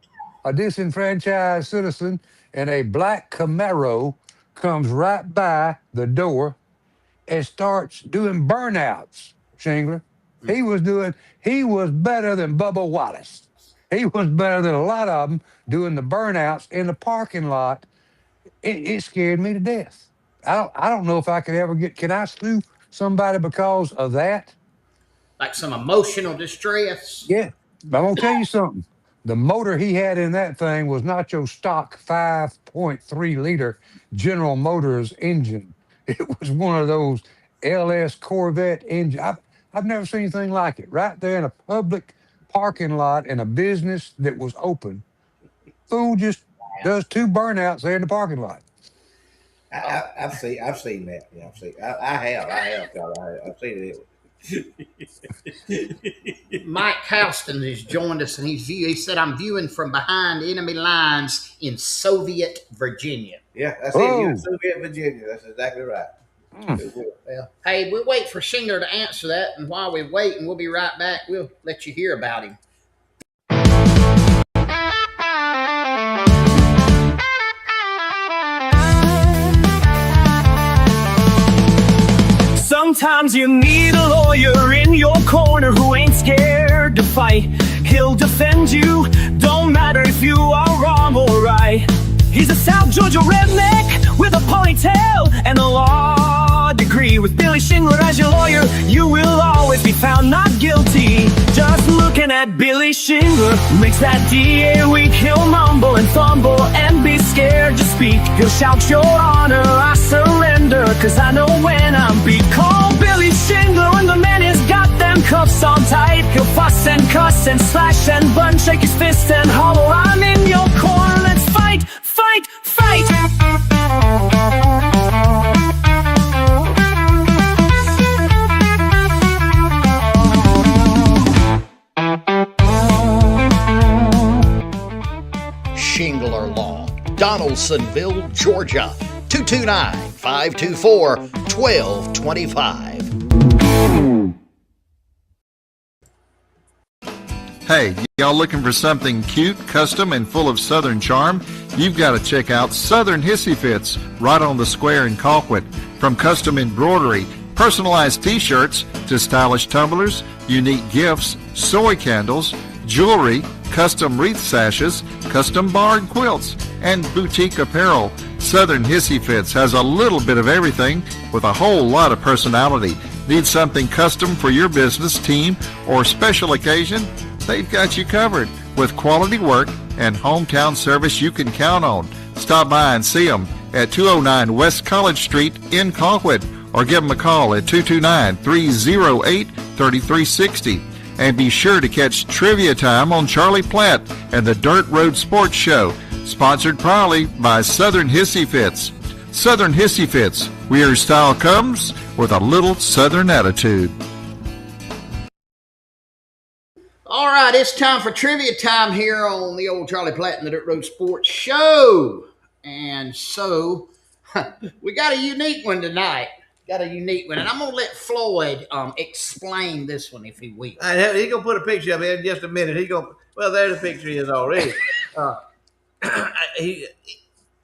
[SPEAKER 3] a disenfranchised citizen in a black Camaro comes right by the door and starts doing burnouts, Shingler. He was better than Bubba Wallace. He was better than a lot of them doing the burnouts in the parking lot. It scared me to death. I don't know if I could ever can I sue somebody because of that?
[SPEAKER 1] Like some emotional distress?
[SPEAKER 3] Yeah. But I'm going to tell you something. The motor he had in that thing was not your stock 5.3 liter General Motors engine. It was one of those LS Corvette engines. I've never seen anything like it. Right there in a public parking lot in a business that was open. Fool just does 2 burnouts there in the parking lot.
[SPEAKER 2] I've seen that. Yeah, I've seen it.
[SPEAKER 1] Mike Houston has joined us, and he said, I'm viewing from behind enemy lines in Soviet Virginia.
[SPEAKER 2] Yeah, that's it. Soviet Virginia. That's exactly right.
[SPEAKER 1] Well, hey, we'll wait for Shingler to answer that, and while we wait, and we'll be right back, we'll let you hear about him.
[SPEAKER 6] Sometimes you need a lawyer in your corner who ain't scared to fight. He'll defend you, don't matter if you are wrong or right. He's a South Georgia redneck with a ponytail and a law degree. With Billy Schindler as your lawyer, you will always be found not guilty. Just looking at Billy Schindler makes that DA weak. He'll mumble and fumble and be scared to speak. He'll shout, "Your Honor, I surrender, 'cause I know when I'm beat." Call Billy Schindler when the man has got them cuffs on tight. He'll fuss and cuss and slash and bun, shake his fist and holler, "I'm in your corner, let's fight, fight, fight."
[SPEAKER 1] Shingler Law, Donaldsonville, Georgia, 229-524-1225.
[SPEAKER 7] Hey, y'all looking for something cute, custom, and full of Southern charm? You've got to check out Southern Hissy Fits right on the square in Colquitt. From custom embroidery, personalized t-shirts, to stylish tumblers, unique gifts, soy candles, jewelry, custom wreath sashes, custom bar and quilts, and boutique apparel. Southern Hissy Fits has a little bit of everything with a whole lot of personality. Need something custom for your business, team, or special occasion? They've got you covered with quality work and hometown service you can count on. Stop by and see them at 209 West College Street in Colquitt, or give them a call at 229-308-3360. And be sure to catch Trivia Time on Charlie Platt and the Dirt Road Sports Show, sponsored proudly by Southern Hissy Fits. Southern Hissy Fits, where your style comes with a little Southern attitude.
[SPEAKER 1] All right, it's time for Trivia Time here on the old Charlie Platt and the Dirt Road Sports Show. And so, we got a unique one tonight. And I'm going to let Floyd explain this one, if he will.
[SPEAKER 2] He's going to put a picture up here in just a minute. Well, there the picture is already. He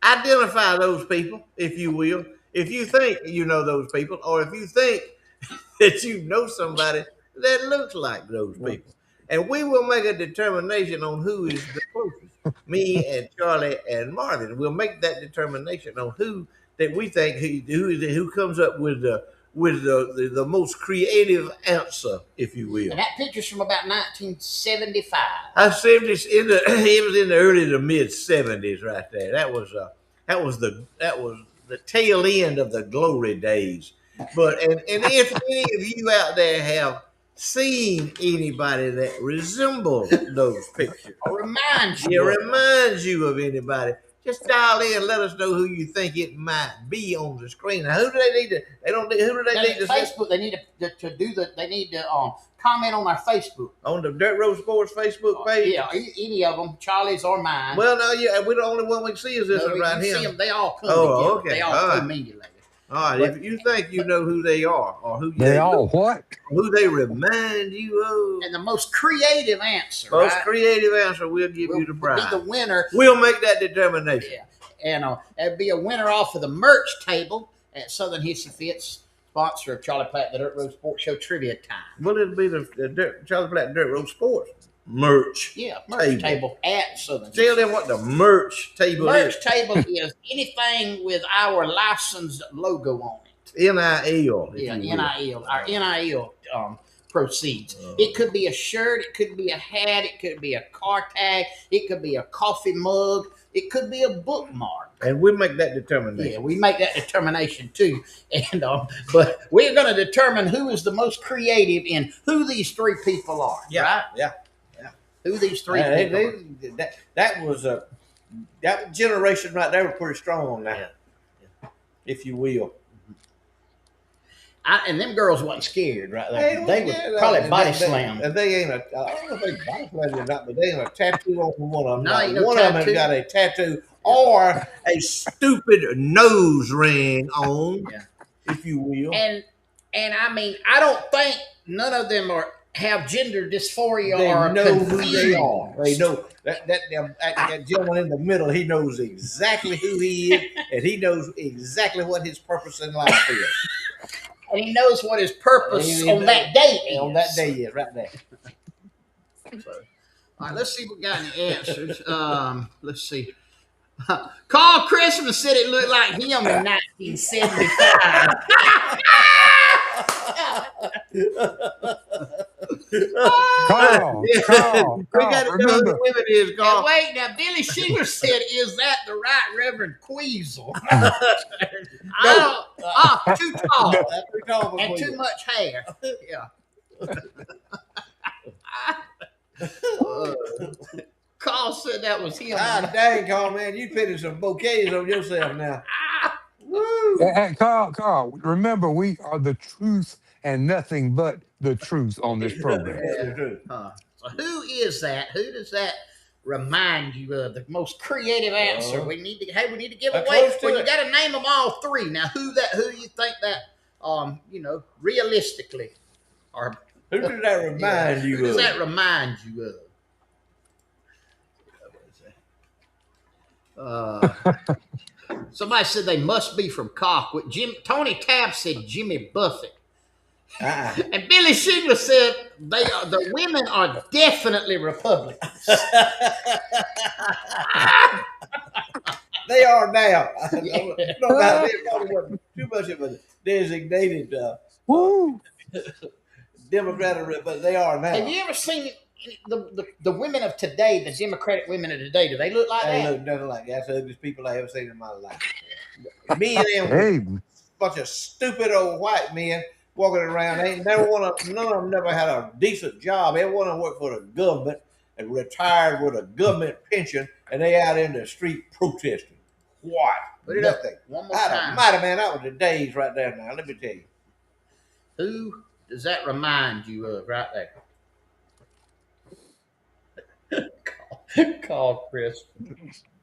[SPEAKER 2] identify those people, if you will. If you think you know those people, or if you think that you know somebody that looks like those people. And we will make a determination on who is the closest. Me and Charlie and Marvin will make that determination on who that we think who comes up with the most creative answer, if you will.
[SPEAKER 1] And that picture's from about 1975.
[SPEAKER 2] It was in the early to mid 70s, right there. That was the tail end of the glory days. But and if any of you out there have seen anybody that resembles those pictures,
[SPEAKER 1] Or reminds
[SPEAKER 2] you of anybody, just dial in and let us know who you think it might be on the screen. Now, who do they need to? Who do they need to?
[SPEAKER 1] Facebook. They need to do the. They need to comment on our Facebook,
[SPEAKER 2] on the Dirt Road Sports Facebook page.
[SPEAKER 1] Yeah, any of them, Charlie's or mine.
[SPEAKER 2] Well, no, we're the only one we can see is this one right here.
[SPEAKER 1] See them, they all come
[SPEAKER 2] together.
[SPEAKER 1] Okay. They all accumulate.
[SPEAKER 2] All right, if you think you know who they are, or who
[SPEAKER 3] they all what?
[SPEAKER 2] Who they remind you of,
[SPEAKER 1] and the most creative answer,
[SPEAKER 2] creative answer, we'll give you the prize.
[SPEAKER 1] Be the winner.
[SPEAKER 2] We'll make that determination.
[SPEAKER 1] Yeah, and it'd be a winner off of the merch table at Southern Hissy Fits, sponsor of Charlie Platt, the Dirt Road Sports Show Trivia Time.
[SPEAKER 2] Well, it'll be the Charlie Platt Dirt Road Sports merch.
[SPEAKER 1] Yeah, merch table at Southern.
[SPEAKER 2] Tell them what the merch table is.
[SPEAKER 1] Merch table is anything with our licensed logo on it.
[SPEAKER 2] NIL.
[SPEAKER 1] Yeah, NIL. Our NIL proceeds. It could be a shirt. It could be a hat. It could be a car tag. It could be a coffee mug. It could be a bookmark.
[SPEAKER 2] And we make that determination.
[SPEAKER 1] Yeah, we make that determination too. And but we're going to determine who is the most creative in who these three people are.
[SPEAKER 2] Yeah,
[SPEAKER 1] right?
[SPEAKER 2] Yeah.
[SPEAKER 1] Who these three people are.
[SPEAKER 2] That generation right there was pretty strong on that, if you will.
[SPEAKER 1] And them girls wasn't scared, right? They would probably body slam.
[SPEAKER 2] And they ain't I don't know if they body slam or not, but they ain't a tattoo on one of them.
[SPEAKER 1] No, ain't no
[SPEAKER 2] one
[SPEAKER 1] tattoo.
[SPEAKER 2] of them got a tattoo or a stupid nose ring on, if you will.
[SPEAKER 1] And I mean, I don't think none of them have gender dysphoria
[SPEAKER 2] they
[SPEAKER 1] or
[SPEAKER 2] know
[SPEAKER 1] confused.
[SPEAKER 2] Who they are. They know that gentleman in the middle. He knows exactly who he is, and he knows exactly what his purpose in life is.
[SPEAKER 1] and he knows what his purpose
[SPEAKER 2] He
[SPEAKER 1] on that day is.
[SPEAKER 2] On that day, yes, right there.
[SPEAKER 1] So, all right, let's see if we got any answers. Let's see. Carl Christmas said it looked like him in 1975.
[SPEAKER 3] Carl,
[SPEAKER 2] We got to know who
[SPEAKER 3] remember,
[SPEAKER 2] the women is,
[SPEAKER 1] Now,
[SPEAKER 2] Carl.
[SPEAKER 1] wait, now Billy Shingler said, "Is that the right Reverend Queasel?" Too tall
[SPEAKER 2] That's too tall for
[SPEAKER 1] and
[SPEAKER 2] Queen.
[SPEAKER 1] too much hair. Yeah. Carl said that was him.
[SPEAKER 2] Ah, dang, Carl, man, you pitted some bouquets on yourself now. Woo!
[SPEAKER 3] and Carl, remember, we are the truth and nothing but the truth on this program.
[SPEAKER 2] That's true.
[SPEAKER 1] So who is that? Who does that remind you of? The most creative answer. We need to give away.
[SPEAKER 2] close to
[SPEAKER 1] Well, you
[SPEAKER 2] it.
[SPEAKER 1] got to name them all three. Now, who you think that? Realistically, or
[SPEAKER 2] Who does that remind you
[SPEAKER 1] who does
[SPEAKER 2] of?
[SPEAKER 1] that remind you of? Somebody said they must be from Cockwood. Tony Tabb said Jimmy Buffett. And Billy Shingler said the women are definitely Republicans.
[SPEAKER 2] They are now. No, it probably wasn't too much of a designated
[SPEAKER 3] Woo!
[SPEAKER 2] Democrat, but they are now.
[SPEAKER 1] Have you ever seen the women of today, the Democratic women of today? Do they look like
[SPEAKER 2] They
[SPEAKER 1] that?
[SPEAKER 2] look nothing like that. That's the ugliest people I ever seen in my life. Me and them,
[SPEAKER 3] Hey,
[SPEAKER 2] bunch of stupid old white men walking around. None of them never had a decent job. Every one of them worked for the government and retired with a government pension, and they out in the street protesting. What?
[SPEAKER 1] Put it up
[SPEAKER 2] Nothing.
[SPEAKER 1] one more time.
[SPEAKER 2] Mighty man, that was the days right there now. Let me tell you.
[SPEAKER 1] Who does that remind you of right there? Call Chris.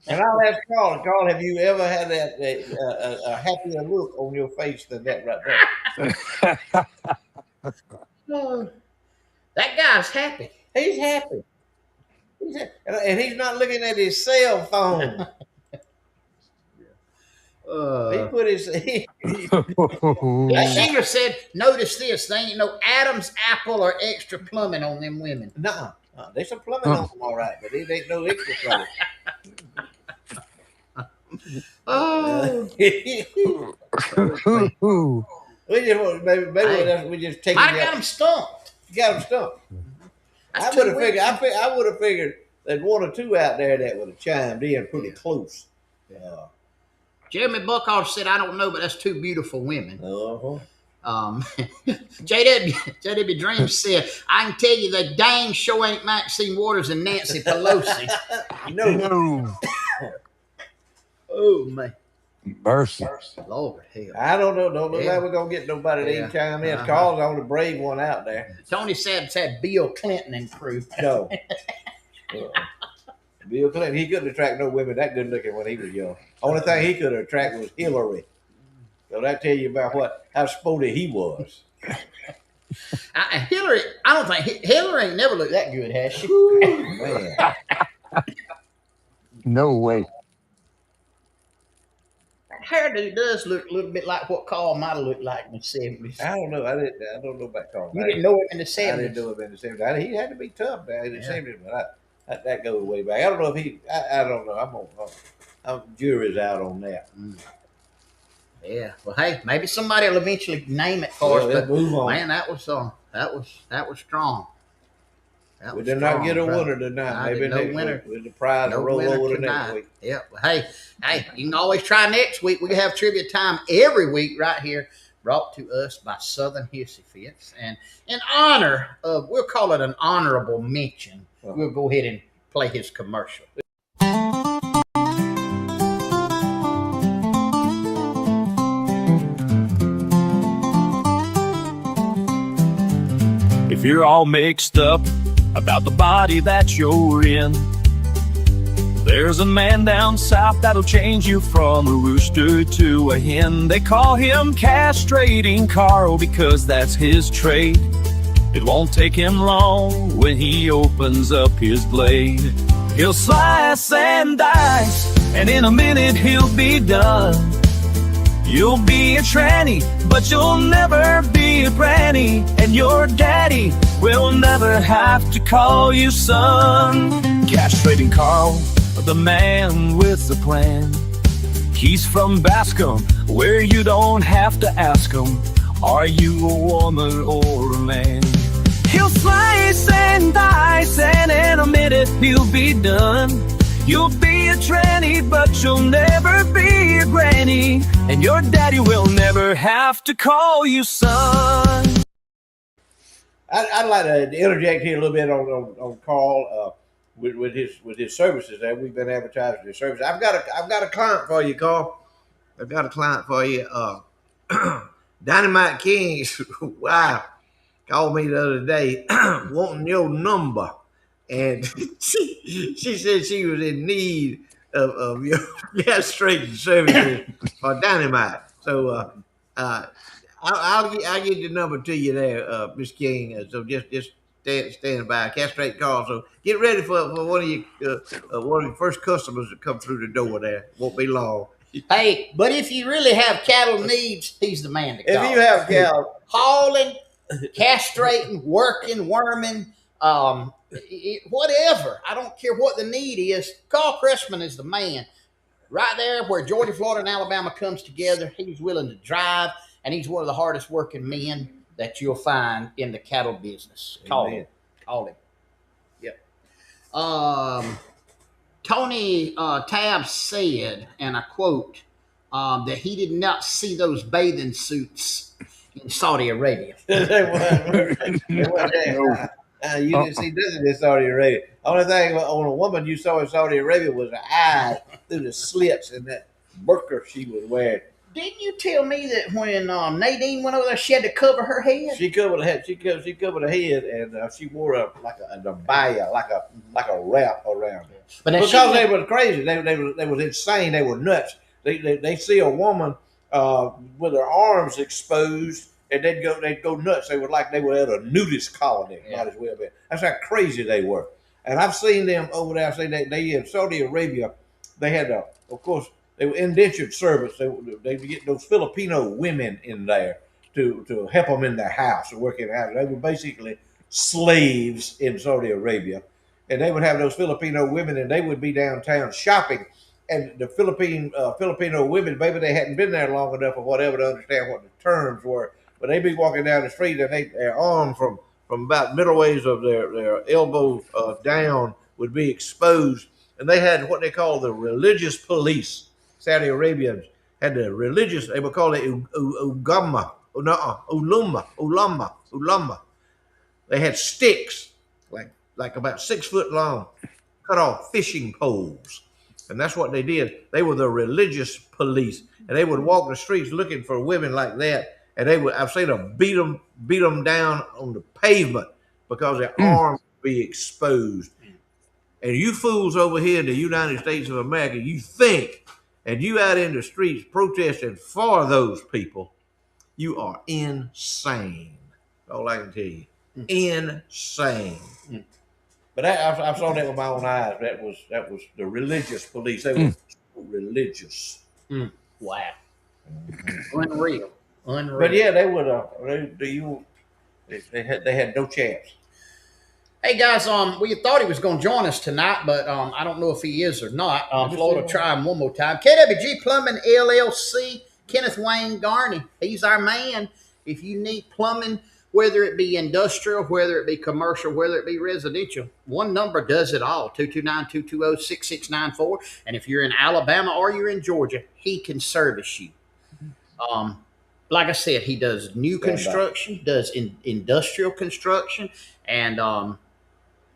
[SPEAKER 2] And I'll ask Carl, have you ever had a happier look on your face than that right there?
[SPEAKER 1] That guy's happy.
[SPEAKER 2] He's happy. And he's not looking at his cell phone. He put his.
[SPEAKER 1] Shingler said, "Notice this: they ain't no Adam's apple or extra plumbing on them women."
[SPEAKER 2] Nuh-uh. There's some plumbing on them, all right, but it ain't no extra plumbing. We just want maybe we just take.
[SPEAKER 1] Might have got him stumped.
[SPEAKER 2] You got him stumped.
[SPEAKER 1] That's
[SPEAKER 2] I would have
[SPEAKER 1] too
[SPEAKER 2] figured.
[SPEAKER 1] weak.
[SPEAKER 2] I would have figured there's one or two out there that would have chimed in pretty close.
[SPEAKER 1] Jeremy Buckhoff said, "I don't know, but that's two beautiful women."
[SPEAKER 2] Uh-huh.
[SPEAKER 1] JW Dreams said, "I can tell you that dang sure ain't Maxine Waters and Nancy Pelosi."
[SPEAKER 3] no.
[SPEAKER 1] Oh man,
[SPEAKER 3] Mercy.
[SPEAKER 1] Lord hell.
[SPEAKER 2] I don't know. Don't look like we're gonna get nobody to even chime in. Carl's on the brave one out there.
[SPEAKER 1] Tony said Bill Clinton and crew.
[SPEAKER 2] No. Bill Clinton, he couldn't attract no women that good looking when he was young. Only thing he could attract was Hillary. So that tell you about how sporty he was.
[SPEAKER 1] Hillary, I don't think Hillary ain't never looked that good, has she?
[SPEAKER 2] Man.
[SPEAKER 3] No way.
[SPEAKER 1] Hairdo does look a little bit like what Carl might have looked like in the 70s.
[SPEAKER 2] I don't know. I don't know about Carl.
[SPEAKER 1] You didn't know him in the
[SPEAKER 2] I
[SPEAKER 1] 70s.
[SPEAKER 2] didn't know him in the 70s. He had to be tough back in the 70s, but that goes way back. I don't know if I don't know. I'm jury's out on that.
[SPEAKER 1] Yeah. Well, hey, maybe somebody will eventually name it for us.
[SPEAKER 2] Let's
[SPEAKER 1] But
[SPEAKER 2] move on.
[SPEAKER 1] man, that was strong. That
[SPEAKER 2] We
[SPEAKER 1] was
[SPEAKER 2] did not
[SPEAKER 1] strong,
[SPEAKER 2] get a
[SPEAKER 1] brother.
[SPEAKER 2] winner tonight.
[SPEAKER 1] I
[SPEAKER 2] Maybe
[SPEAKER 1] did no
[SPEAKER 2] next
[SPEAKER 1] winner.
[SPEAKER 2] week with the prize to
[SPEAKER 1] No
[SPEAKER 2] roll
[SPEAKER 1] winner
[SPEAKER 2] over the
[SPEAKER 1] tonight.
[SPEAKER 2] next week.
[SPEAKER 1] Yeah. Well, hey, you can always try next week. We have trivia time every week right here, brought to us by Southern Hissy Fits. And in honor of, we'll call it an honorable mention, we'll go ahead and play his commercial.
[SPEAKER 6] If you're all mixed up about the body that you're in, there's a man down south that'll change you from a rooster to a hen. They call him Castrating Carl because that's his trade. It won't take him long when he opens up his blade. He'll slice and dice, and in a minute he'll be done. You'll be a tranny, but you'll never be a granny. And your daddy will never have to call you son. Castrating Carl, the man with the plan. He's from Bascom, where you don't have to ask him, are you a woman or a man? He'll slice and dice, and in a minute he'll be done. You'll be a tranny, but you'll never be a granny. And your daddy will never have to call you son.
[SPEAKER 2] I'd like to interject here a little bit on Carl with his services that we've been advertising his services. I've got a client for you, Carl. I've got a client for you. Dynamite King's wife called me the other day wanting your number, and she said she was in need of your castrating services for Dynamite. So I'll get the number to you there, Miss King. So just stand by, castrate Carl. So get ready for one of your first customers to come through the door. There won't be long.
[SPEAKER 1] Hey, but if you really have cattle needs, he's the man to call.
[SPEAKER 2] If you have cattle,
[SPEAKER 1] hauling, castrating, working, worming, whatever. I don't care what the need is. Carl Cressman is the man. Right there where Georgia, Florida, and Alabama comes together, he's willing to drive, and he's one of the hardest working men that you'll find in the cattle business. Call him. Yep. Tony Tabb said, and I quote, that he did not see those bathing suits in Saudi Arabia.
[SPEAKER 2] you didn't see this in Saudi Arabia. Only thing on a woman you saw in Saudi Arabia was her eyes through the slits in that burqa she was wearing.
[SPEAKER 1] Didn't you tell me that when Nadine went over there, she had to cover her head?
[SPEAKER 2] She covered her head. She covered her head, and she wore a abaya, like a wrap around her. But because they were crazy, they was insane. They were nuts. They see a woman with her arms exposed, and they'd go nuts. They were at a nudist colony. Yeah. Might as well be. That's how crazy they were. And I've seen them over there. I've seen they in Saudi Arabia. They had of course. They were indentured servants. They get those Filipino women in there to help them in their house, to work in the house. They were basically slaves in Saudi Arabia. And they would have those Filipino women, and they would be downtown shopping. And the Filipino women, maybe they hadn't been there long enough or whatever to understand what the terms were. But they'd be walking down the street, and their arm from about middle ways of their elbow down would be exposed. And they had what they call the religious police. Saudi Arabians had the religious, they would call it ulama. They had sticks, like about 6 foot long, cut off fishing poles. And that's what they did. They were the religious police. And they would walk the streets looking for women like that. And I've seen them beat them down on the pavement because their arms would be exposed. And you fools over here in the United States of America, you think, and you out in the streets protesting for those people, you are insane. That's all I can tell you. Insane. But I saw that with my own eyes. That was the religious police. They were religious.
[SPEAKER 1] Wow. Unreal.
[SPEAKER 2] But yeah, they would. They had no chance.
[SPEAKER 1] Hey guys, we thought he was going to join us tonight, but I don't know if he is or not. Florida, try him one more time. KWG Plumbing LLC, Kenneth Wayne Garney. He's our man. If you need plumbing, whether it be industrial, whether it be commercial, whether it be residential, one number does it all, 229-220-6694. And if you're in Alabama or you're in Georgia, he can service you. Like I said, he does new construction, does industrial construction, and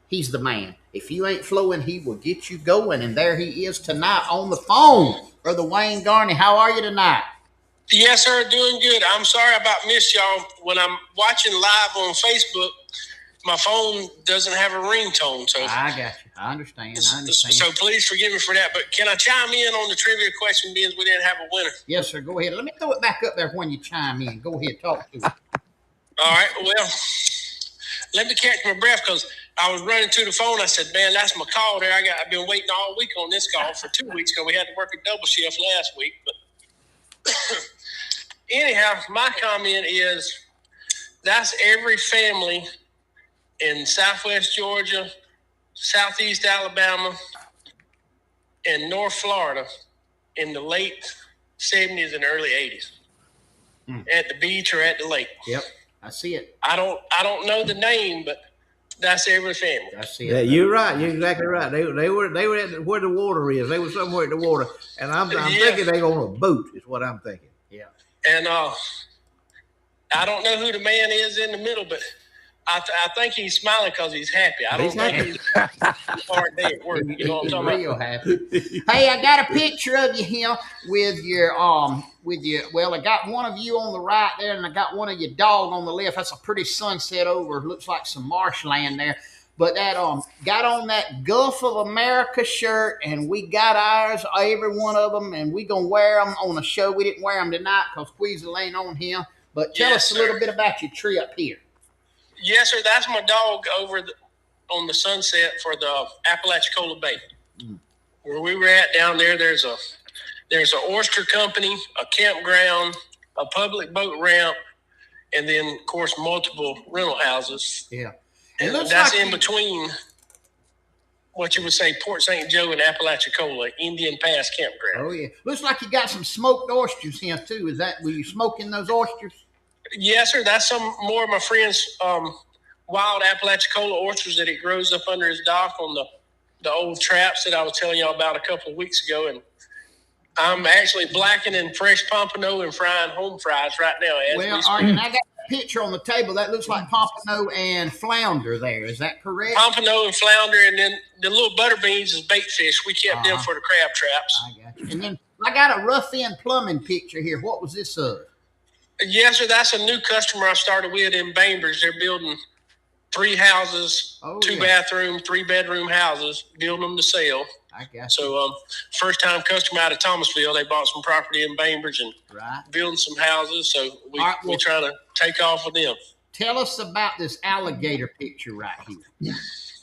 [SPEAKER 1] he's the man. If you ain't flowing, he will get you going. And there he is tonight on the phone. Brother Wayne Garney, how are you tonight?
[SPEAKER 8] Yes, sir. Doing good. I'm sorry about missed y'all. When I'm watching live on Facebook, my phone doesn't have a ringtone. So
[SPEAKER 1] I got you. I understand.
[SPEAKER 8] So please forgive me for that. But can I chime in on the trivia question, being we didn't have a winner?
[SPEAKER 1] Yes, sir. Go ahead. Let me throw it back up there when you chime in. Go ahead. Talk to me.
[SPEAKER 8] All right. Well, let me catch my breath because I was running to the phone. I said, man, that's my call there. I've been waiting all week on this call for 2 weeks because we had to work a double shift last week. But anyhow, my comment is that's every family in Southwest Georgia, Southeast Alabama, and North Florida in the late 70s and early 80s at the beach or at the lake.
[SPEAKER 1] Yep, I see it.
[SPEAKER 8] I don't know the name, but that's every family.
[SPEAKER 1] I see
[SPEAKER 2] Yeah,
[SPEAKER 1] it.
[SPEAKER 2] you're right. You're exactly right. They were at where the water is. They were somewhere at the water, and I'm thinking they on a boat. Is what I'm thinking.
[SPEAKER 1] Yeah.
[SPEAKER 8] And I don't know who the man is in the middle, but I think he's smiling because he's happy. I don't know. He's hard day at work. You know what I'm talking
[SPEAKER 1] Real
[SPEAKER 8] about?
[SPEAKER 1] happy. Hey, I got a picture of you here with your. Well, I got one of you on the right there, and I got one of your dog on the left. That's a pretty sunset over. Looks like some marshland there. But that got on that Gulf of America shirt, and we got ours, every one of them, and we gonna wear them on the show. We didn't wear them tonight because Queasel ain't on here. But tell us a little bit about your trip here.
[SPEAKER 8] Yes, sir. That's my dog over on the sunset for the Apalachicola Bay, where we were at down there. There's an oyster company, a campground, a public boat ramp, and then of course multiple rental houses.
[SPEAKER 1] Yeah,
[SPEAKER 8] and that's in between what you would say Port St. Joe and Apalachicola, Indian Pass Campground.
[SPEAKER 1] Oh yeah, looks like you got some smoked oysters here too. Were you smoking those oysters?
[SPEAKER 8] Yes, sir. That's some more of my friend's wild Apalachicola oysters that he grows up under his dock on the old traps that I was telling y'all about a couple of weeks ago. And I'm actually blackening fresh pompano and frying home fries right now.
[SPEAKER 1] And I got a picture on the table that looks like pompano and flounder there. Is that correct?
[SPEAKER 8] Pompano and flounder, and then the little butter beans is bait fish. We kept them for the crab traps.
[SPEAKER 1] I got you. And then I got a rough end plumbing picture here. What was this of?
[SPEAKER 8] Yes, sir. That's a new customer I started with in Bainbridge. They're building 3 houses, 2 bathroom, 3 bedroom houses, building them to sell.
[SPEAKER 1] I got you.
[SPEAKER 8] So first time customer out of Thomasville, they bought some property in Bainbridge and building some houses. So we're trying to take off with them.
[SPEAKER 1] Tell us about this alligator picture right here.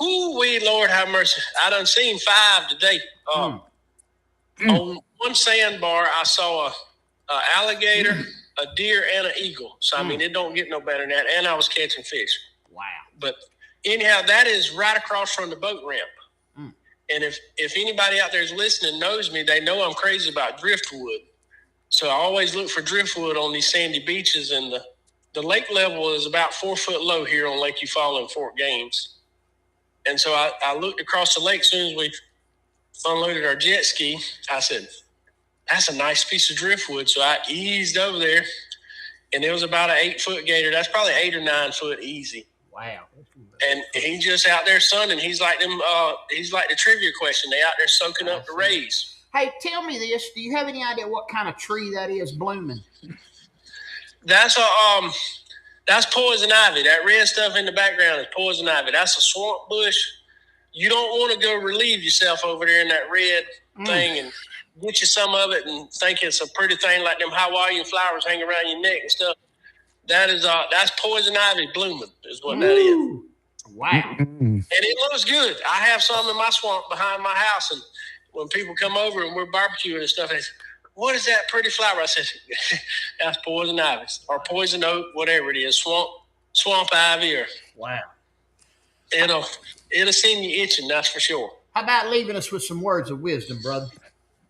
[SPEAKER 8] Ooh, Lord have mercy. I done seen 5 today. On one sandbar, I saw a alligator, a deer, and an eagle. So, I mean, it don't get no better than that. And I was catching fish.
[SPEAKER 1] Wow.
[SPEAKER 8] But anyhow, that is right across from the boat ramp. And if anybody out there is listening knows me, they know I'm crazy about driftwood. So I always look for driftwood on these sandy beaches. And the lake level is about 4 foot low here on Lake Eufaula and Fort Gaines. And so I looked across the lake as soon as we unloaded our jet ski. I said, that's a nice piece of driftwood. So I eased over there, and it was about an 8 foot gator. That's probably 8 or 9 foot easy.
[SPEAKER 1] Wow.
[SPEAKER 8] And he's just out there sunning. He's like them. He's like the trivia question. They out there soaking up the rays.
[SPEAKER 1] Hey, tell me this. Do you have any idea what kind of tree that is blooming?
[SPEAKER 8] That's poison ivy. That red stuff in the background is poison ivy. That's a swamp bush. You don't want to go relieve yourself over there in that red thing and get you some of it and think it's a pretty thing like them Hawaiian flowers hang around your neck and stuff. That's poison ivy blooming is what that is.
[SPEAKER 1] Wow.
[SPEAKER 8] And it looks good. I have some in my swamp behind my house, and when people come over and we're barbecuing and stuff, they say, what is that pretty flower? I said, that's poison ivy or poison oak, whatever it is, swamp ivy. Or
[SPEAKER 1] wow.
[SPEAKER 8] It'll send you itching, that's for sure.
[SPEAKER 1] How about leaving us with some words of wisdom, brother?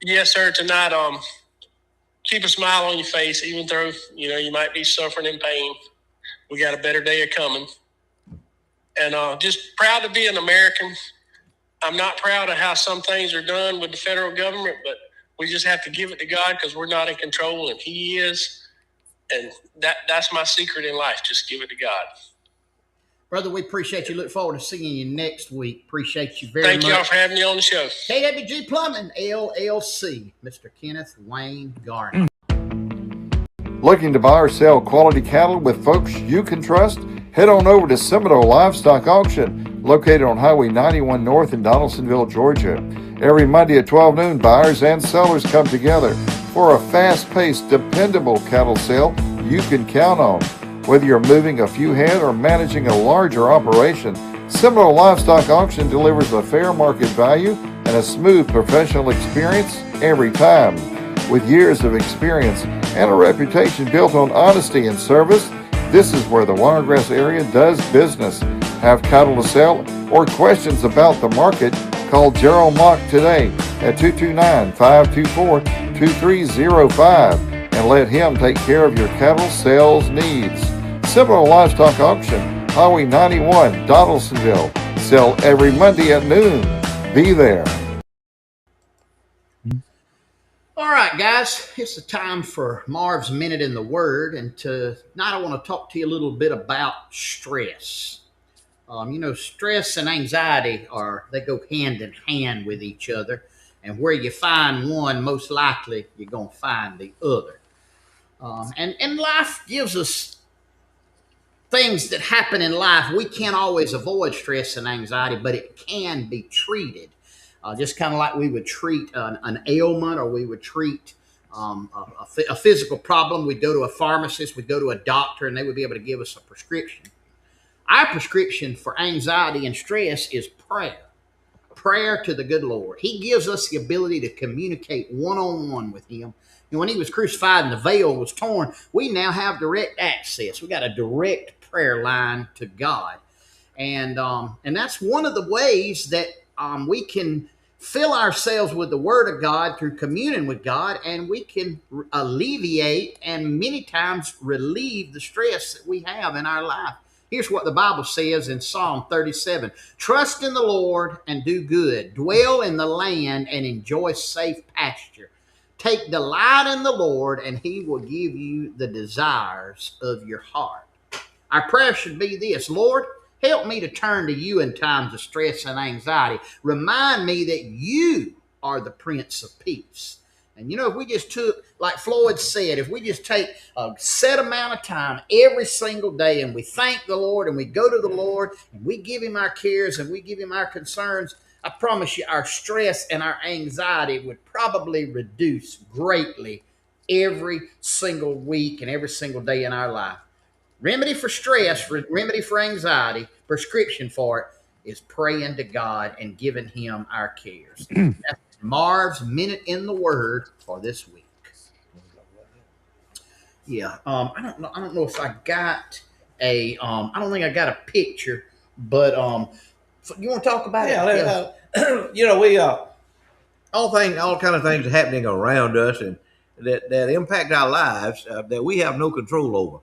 [SPEAKER 8] Yes, sir. Tonight, keep a smile on your face, even though, you might be suffering in pain. We got a better day coming. And just proud to be an American. I'm not proud of how some things are done with the federal government, but we just have to give it to God because we're not in control and He is. And that's my secret in life. Just give it to God.
[SPEAKER 1] Brother, we appreciate you. Look forward to seeing you next week. Appreciate you very much.
[SPEAKER 8] Thank y'all for having me on the show.
[SPEAKER 1] KWG Plumbing, LLC, Mr. Kenneth Wayne Garner.
[SPEAKER 7] Looking to buy or sell quality cattle with folks you can trust? Head on over to Seminole Livestock Auction, located on Highway 91 North in Donaldsonville, Georgia. Every Monday at 12 noon, buyers and sellers come together for a fast-paced, dependable cattle sale you can count on. Whether you're moving a few head or managing a larger operation, Seminole Livestock Auction delivers a fair market value and a smooth professional experience every time. With years of experience, and a reputation built on honesty and service, this is where the Watergrass area does business. Have cattle to sell or questions about the market? Call Gerald Mock today at 229-524-2305 and let him take care of your cattle sales needs. Seminole Livestock Auction, Highway 91, Donaldsonville. Sell every Monday at noon. Be there.
[SPEAKER 1] All right, guys, it's the time for Marv's Minute in the Word. And tonight I want to talk to you a little bit about stress. Stress and anxiety they go hand in hand with each other. And where you find one, most likely you're going to find the other. And life gives us things that happen in life. We can't always avoid stress and anxiety, but it can be treated. Just kind of like we would treat an ailment, or we would treat a physical problem. We'd go to a pharmacist, we'd go to a doctor, and they would be able to give us a prescription. Our prescription for anxiety and stress is prayer. Prayer to the good Lord. He gives us the ability to communicate one-on-one with Him. And when He was crucified and the veil was torn, we now have direct access. We got a direct prayer line to God. And that's one of the ways that we can fill ourselves with the Word of God through communion with God, and we can alleviate and many times relieve the stress that we have in our life. Here's what the Bible says in Psalm 37. Trust in the Lord and do good. Dwell in the land and enjoy safe pasture. Take delight in the Lord, and He will give you the desires of your heart. Our prayer should be this: Lord, help me to turn to you in times of stress and anxiety. Remind me that you are the Prince of Peace. And if we just took, like Floyd said, if we just take a set amount of time every single day and we thank the Lord and we go to the Lord and we give Him our cares and we give Him our concerns, I promise you our stress and our anxiety would probably reduce greatly every single week and every single day in our life. Remedy for stress, remedy for anxiety, prescription for it is praying to God and giving Him our cares. That's Marv's Minute in the Word for this week. Yeah, I don't know if I got I don't think I got a picture, but you want to talk about it?
[SPEAKER 2] We all kind of things happening around us and that impact our lives that we have no control over.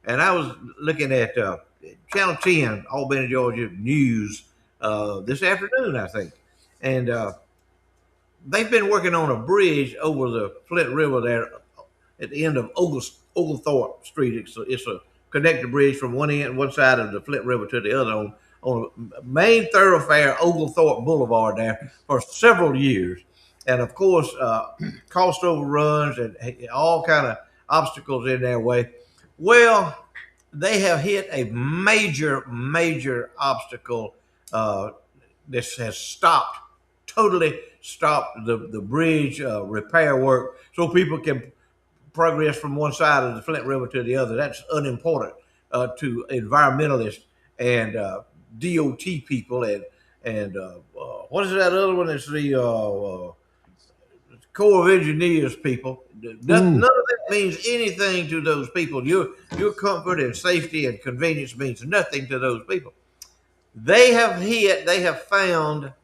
[SPEAKER 2] And I was looking at Channel 10, Albany, Georgia News this afternoon, I think. And they've been working on a bridge over the Flint River there at the end of Oglethorpe Street. It's a connected bridge from one side of the Flint River to the other on a main thoroughfare, Oglethorpe Boulevard there for several years. And of course, cost overruns and all kind of obstacles in their way. Well, they have hit a major obstacle. This has totally stopped the bridge repair work so people can progress from one side of the Flint River to the other. That's unimportant to environmentalists and DOT people and what is that other one? It's the Corps of Engineers people. None of that means anything to those people. Your comfort and safety and convenience means nothing to those people. They have found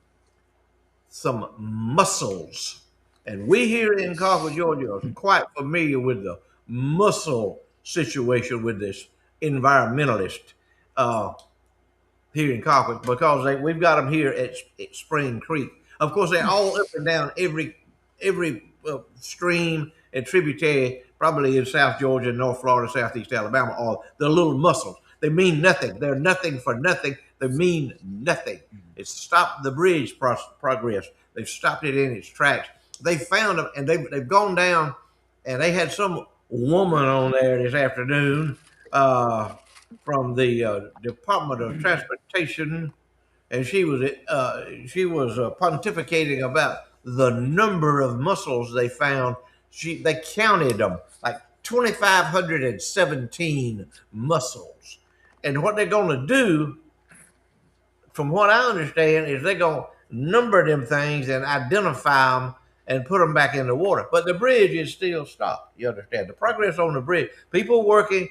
[SPEAKER 2] some mussels. And we here in Carver, Georgia are quite familiar with the mussel situation with this environmentalist here in Carver because we've got them here at Spring Creek. Of course, they're all up and down every stream and tributary, probably in South Georgia, North Florida, Southeast Alabama, are the little mussels. They mean nothing. They're nothing for nothing. They mean nothing. It's stopped the bridge progress. They've stopped it in its tracks. They found them, and they've gone down, and they had some woman on there this afternoon from the Department of Transportation, and she was pontificating about the number of mussels they found. They counted them like 2,517 mussels, and what they're going to do, from what I understand, is they're going to number them things and identify them and put them back in the water. But the bridge is still stopped. You understand? The progress on the bridge, people working,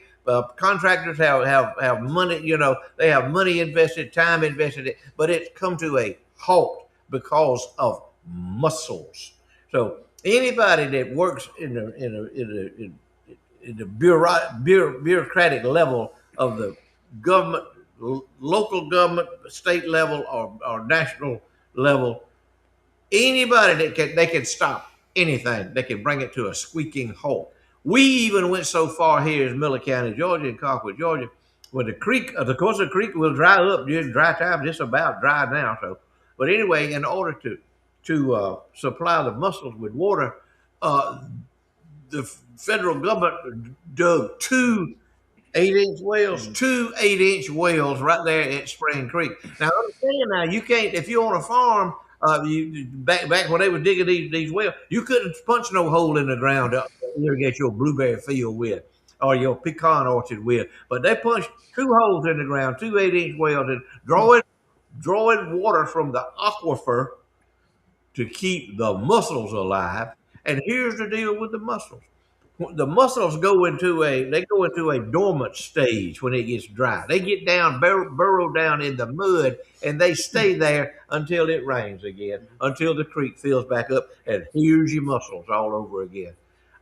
[SPEAKER 2] contractors have money, they have money invested, time invested, but it's come to a halt because of muscles. So anybody that works in the bureaucratic level of the government, local government, state level, or national level, anybody they can stop anything. They can bring it to a squeaking halt. We even went so far here as Miller County, Georgia, and Colquitt, Georgia, where the creek, of course, the creek will dry up during dry time. It's about dry now. So, but anyway, in order to supply the mussels with water, the federal government dug two 8-inch wells, two 8-inch wells right there at Spring Creek. Now, understand now, you can't, if you're on a farm, back when they were digging these wells, you couldn't punch no hole in the ground to irrigate your blueberry field with or your pecan orchard with. But they punched two holes in the ground, two 8-inch wells, and drawing water from the aquifer to keep the mussels alive. And here's the deal with the mussels. The mussels go into a dormant stage when it gets dry. They get down, burrow down in the mud, and they stay there until it rains again, until the creek fills back up, and here's your mussels all over again.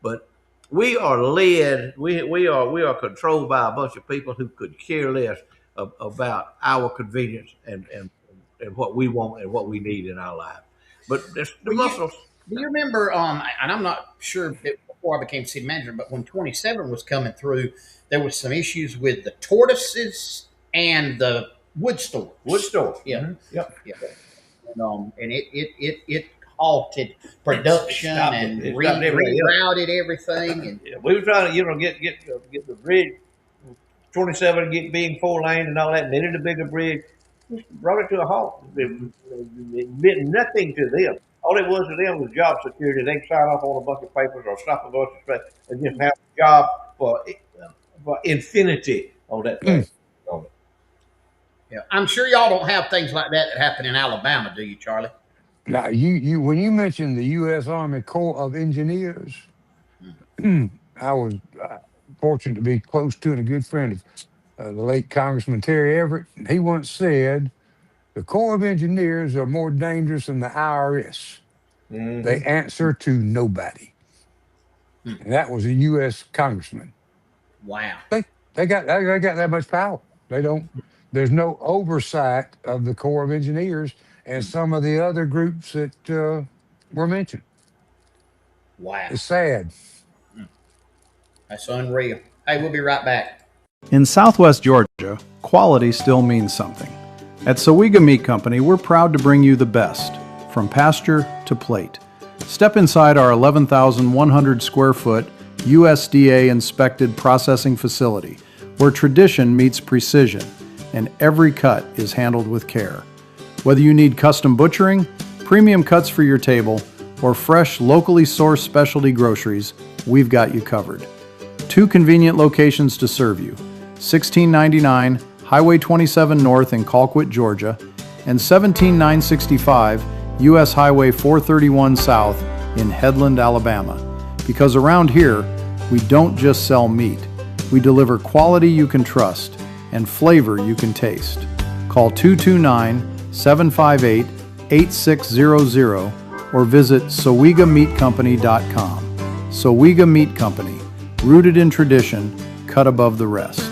[SPEAKER 2] But we are led, we are controlled by a bunch of people who could care less about our convenience and what we want and what we need in our life. But the mussels.
[SPEAKER 1] Do you remember? And I'm not sure before I became city manager, but when 27 was coming through, there was some issues with the tortoises and the wood store.
[SPEAKER 2] Wood store.
[SPEAKER 1] Yeah.
[SPEAKER 2] Mm-hmm. Yep.
[SPEAKER 1] Yeah. And it halted production and rerouted everything. And
[SPEAKER 2] we were trying to, get the bridge 27 being 4-lane and all that, and they did a bigger bridge. Just brought it to a halt. It meant nothing to them. All it was to them was job security. They can sign off on a bunch of papers or stop a bunch of stuff and just have a job for infinity on that thing.
[SPEAKER 1] Yeah, I'm sure y'all don't have things like that happen in Alabama, do you, Charlie?
[SPEAKER 3] Now, you when you mentioned the U.S. Army Corps of Engineers, I was fortunate to be close to and a good friend of the late Congressman Terry Everett. He once said, "The Corps of Engineers are more dangerous than the IRS. Mm-hmm. They answer to nobody." And that was a U.S. congressman.
[SPEAKER 1] Wow.
[SPEAKER 3] They got that much power. They don't. There's no oversight of the Corps of Engineers and some of the other groups that were mentioned.
[SPEAKER 1] Wow.
[SPEAKER 3] It's sad.
[SPEAKER 1] That's unreal. Hey, we'll be right back.
[SPEAKER 9] In Southwest Georgia, quality still means something. At Sawiga Meat Company, we're proud to bring you the best, from pasture to plate. Step inside our 11,100 square foot USDA inspected processing facility, where tradition meets precision, and every cut is handled with care. Whether you need custom butchering, premium cuts for your table, or fresh, locally sourced specialty groceries, we've got you covered. 2 convenient locations to serve you: 1699 Highway 27 North in Colquitt, Georgia, and 17965 U.S. Highway 431 South in Headland, Alabama. Because around here, we don't just sell meat. We deliver quality you can trust and flavor you can taste. Call 229-758-8600 or visit SawigaMeatCompany.com. Sawiga Meat Company, rooted in tradition, cut above the rest.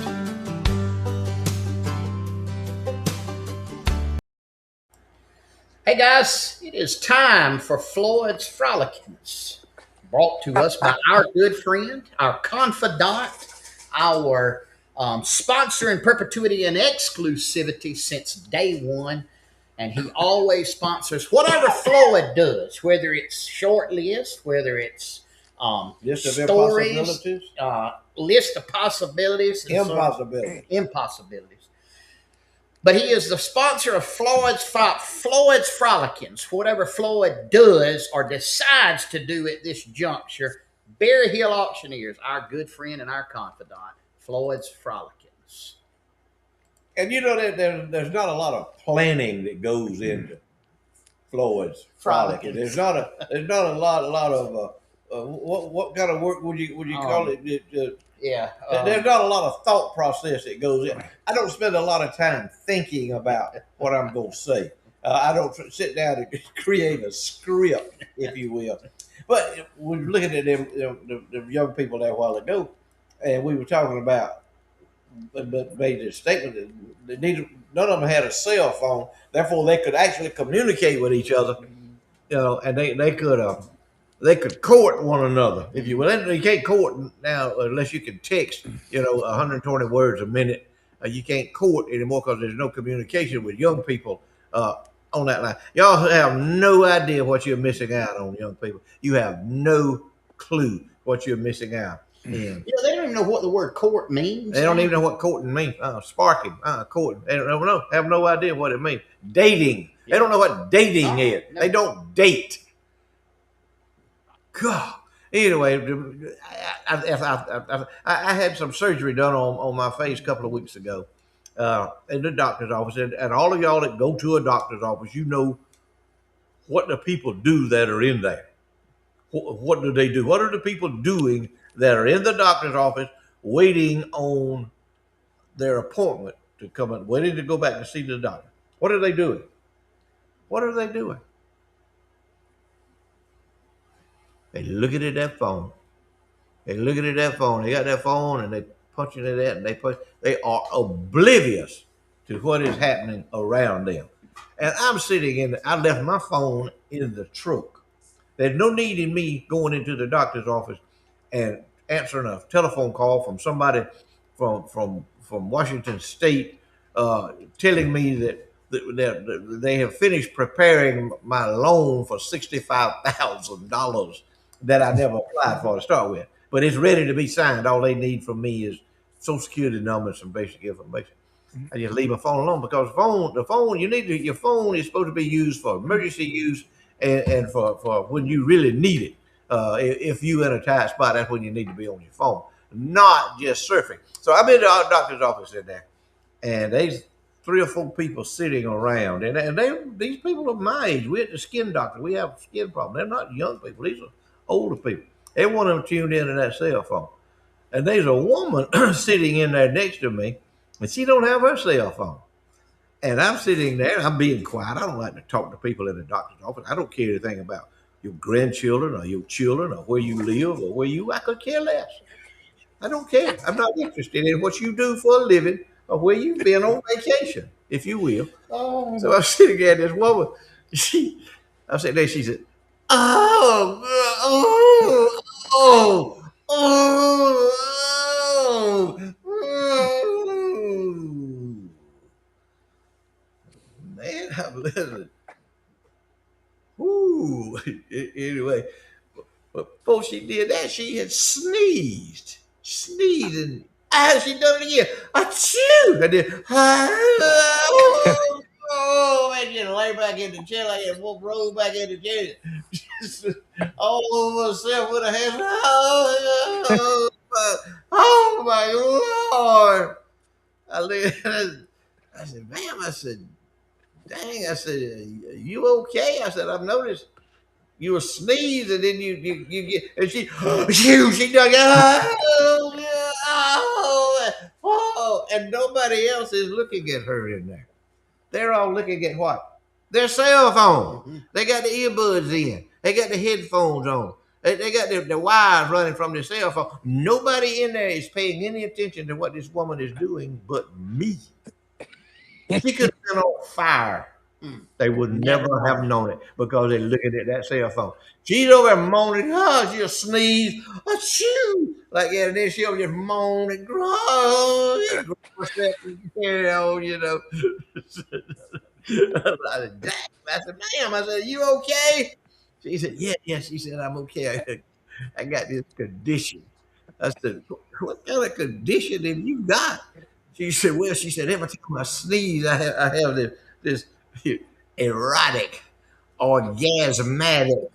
[SPEAKER 1] Hey guys, it is time for Floyd's Frolicans, brought to us by our good friend, our confidant, our sponsor in perpetuity and exclusivity since day one. And he always sponsors whatever Floyd does, whether it's short list, whether it's
[SPEAKER 2] list of
[SPEAKER 1] stories, list of possibilities, impossibilities. But he is the sponsor of Floyd's Frolicans. Whatever Floyd does or decides to do at this juncture, Berry Hill Auctioneers, our good friend and our confidant, Floyd's Frolicans.
[SPEAKER 2] And there's not a lot of planning that goes into Floyd's frolic. And there's not a lot of what kind of work would you call it?
[SPEAKER 1] Yeah.
[SPEAKER 2] There's not a lot of thought process that goes in. I don't spend a lot of time thinking about what I'm going to say. I don't sit down and create a script, if you will. But we were looking at them young people there a while ago, and we were talking about, but made this statement that none of them had a cell phone, therefore they could actually communicate with each other, and they could court one another, if you will. You can't court now unless you can text, 120 words a minute. You can't court anymore because there's no communication with young people on that line. Y'all have no idea what you're missing out on, young people. You have no clue what you're missing out in.
[SPEAKER 1] They don't even know what the word court means.
[SPEAKER 2] They don't even know what courting means. Sparking, courting. They don't know. Have no idea what it means. Dating. They don't know what dating is. No. They don't date. God. Anyway, I had some surgery done on my face a couple of weeks ago in the doctor's office. And all of y'all that go to a doctor's office, you know what the people do that are in there. What do they do? What are the people doing that are in the doctor's office waiting on their appointment to come in, waiting to go back to see the doctor? What are they doing? What are they doing? They looking at that phone. They looking at that phone. They got that phone and they punching it at, and they are oblivious to what is happening around them. And I'm sitting I left my phone in the truck. There's no need in me going into the doctor's office and answering a telephone call from somebody from Washington State telling me that they have finished preparing my loan for $65,000 that I never applied for to start with. But it's ready to be signed. All they need from me is Social Security number and some basic information. I just leave my phone alone because your phone is supposed to be used for emergency use and for when you really need it. If you in a tight spot, that's when you need to be on your phone, not just surfing. So I've been to our doctor's office in there, and there's 3 or 4 people sitting around, and these people are my age. We're at the skin doctor. We have skin problems. They're not young people. These are older people. Every one of them tuned into that cell phone. And there's a woman sitting in there next to me, and she don't have her cell phone. And I'm sitting there, I'm being quiet. I don't like to talk to people in the doctor's office. I don't care anything about your grandchildren or your children or where you live or I could care less. I don't care. I'm not interested in what you do for a living or where you've been on vacation, if you will. Oh. So I'm sitting there, this woman, I'm sitting there, she said, oh, man, I'm listening. Ooh. Anyway, but before she did that, she had sneezed, and she done it again. Achoo! I did. And just lay back in the chair like that. Roll back in the chair. All over herself with her hands. Oh my Lord! I said, ma'am, I said, dang, I said, are you okay? I said, I've noticed you were sneezing, and then you get, and she dug and nobody else is looking at her in there. They're all looking at what? Their cell phone. Mm-hmm. They got the earbuds in. They got the headphones on. They got the wires running from their cell phone. Nobody in there is paying any attention to what this woman is doing but me. She could have been on fire. They would never have known it because they're looking at that cell phone. She's over there moaning, she'll sneeze, achoo, like that, and then she'll just moan and carry on, I said, ma'am, I said, you okay? She said, yeah. She said, I'm okay. I got this condition. I said, what kind of condition have you got? She said, well, every time I sneeze, I have this erotic, orgasmatic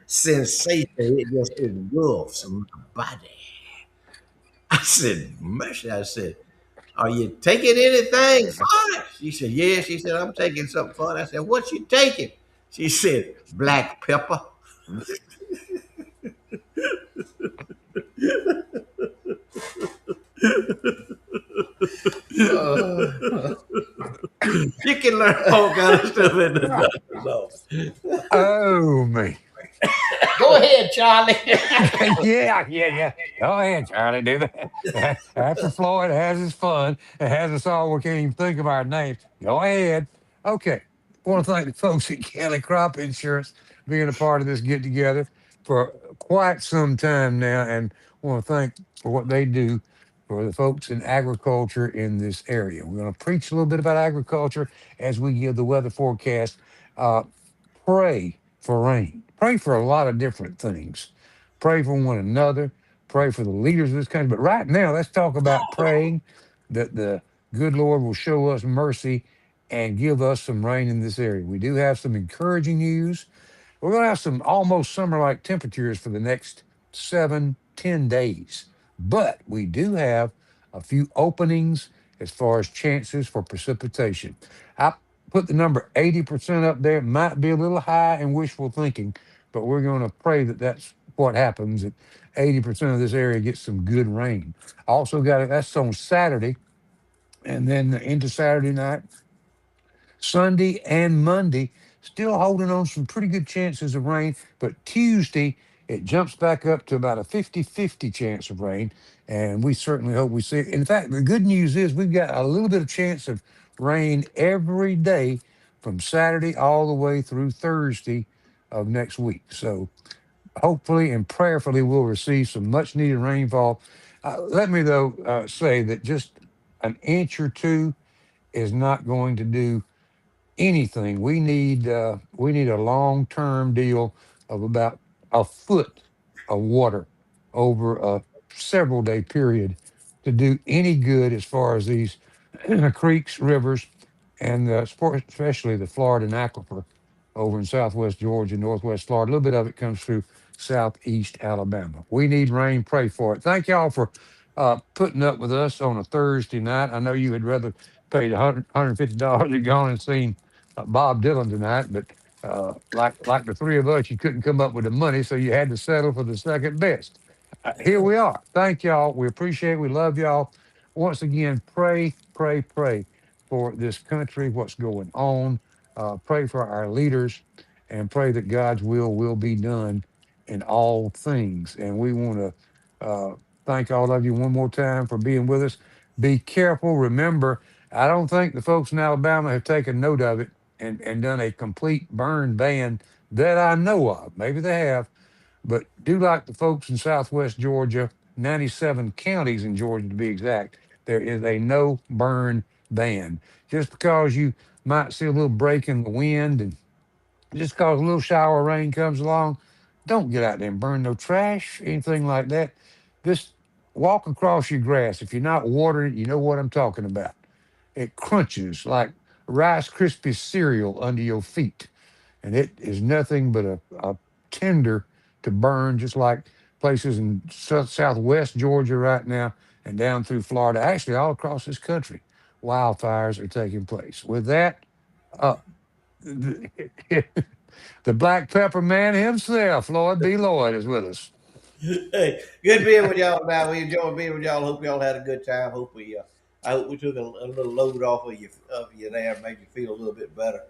[SPEAKER 2] sensation. It just engulfs my body. I said, mercy. I said, are you taking anything for it? She said, yeah. She said, I'm taking something for it. I said, what you taking? She said, black pepper. You can learn all kind of stuff in the doctor's office.
[SPEAKER 3] Oh me.
[SPEAKER 1] Go ahead, Charlie.
[SPEAKER 3] Yeah. Go ahead, Charlie. Do that. After Floyd has his fun and has us all, we can't even think of our names. Go ahead. Okay. I want to thank the folks at Kelly Crop Insurance being a part of this get together for quite some time now, and want to thank for what they do for the folks in agriculture in this area. We're going to preach a little bit about agriculture as we give the weather forecast. Uh, Pray for rain. Pray for a lot of different things. Pray for one another. Pray for the leaders of this country. But right now, let's talk about praying that the good Lord will show us mercy and give us some rain in this area. We do have some encouraging news. We're going to have some almost summer like temperatures for the next 7, 10 days. But we do have a few openings as far as chances for precipitation. I put the number 80% up there. Might be a little high and wishful thinking, but we're going to pray that that's what happens. That 80% of this area gets some good rain. Also got it. That's on Saturday, and then into Saturday night. Sunday and Monday, still holding on some pretty good chances of rain, but Tuesday, it jumps back up to about a 50-50 chance of rain, and we certainly hope we see it. In fact, the good news is we've got a little bit of chance of rain every day from Saturday all the way through Thursday of next week. So hopefully and prayerfully we'll receive some much needed rainfall. Let me, though, say that just an inch or two is not going to do anything. We need a long term deal of about a foot of water over a several day period to do any good as far as these creeks, rivers, and especially the Florida aquifer over in southwest Georgia, northwest Florida. A little bit of it comes through southeast Alabama. We need rain. Pray for it. Thank y'all for putting up with us on a Thursday night. I know you would rather pay the $150 to go and seen Bob Dylan tonight, but like the three of us, you couldn't come up with the money, so you had to settle for the second best. Here we are. Thank y'all. We appreciate it. We love y'all. Once again, pray for this country, what's going on. Pray for our leaders and pray that God's will be done in all things. And we want to thank all of you one more time for being with us. Be careful. Remember, I don't think the folks in Alabama have taken note of it and done a complete burn ban that I know of. Maybe they have, but do like the folks in southwest Georgia, 97 counties in Georgia to be exact, there is a no burn ban. Just because you might see a little break in the wind and just because a little shower of rain comes along, don't get out there and burn no trash, anything like that. Just walk across your grass. If you're not watering it, you know what I'm talking about. It crunches like Rice Krispie cereal under your feet. And it is nothing but a tinder to burn, just like places in southwest Georgia right now and down through Florida, actually all across this country. Wildfires are taking place. With that, uh, the Black Pepper Man himself, Lloyd B. Lloyd, is with us.
[SPEAKER 2] Hey, good being with y'all now. We enjoyed being with y'all. Hope y'all had a good time. I hope we took a little load off of you there, made you feel a little bit better.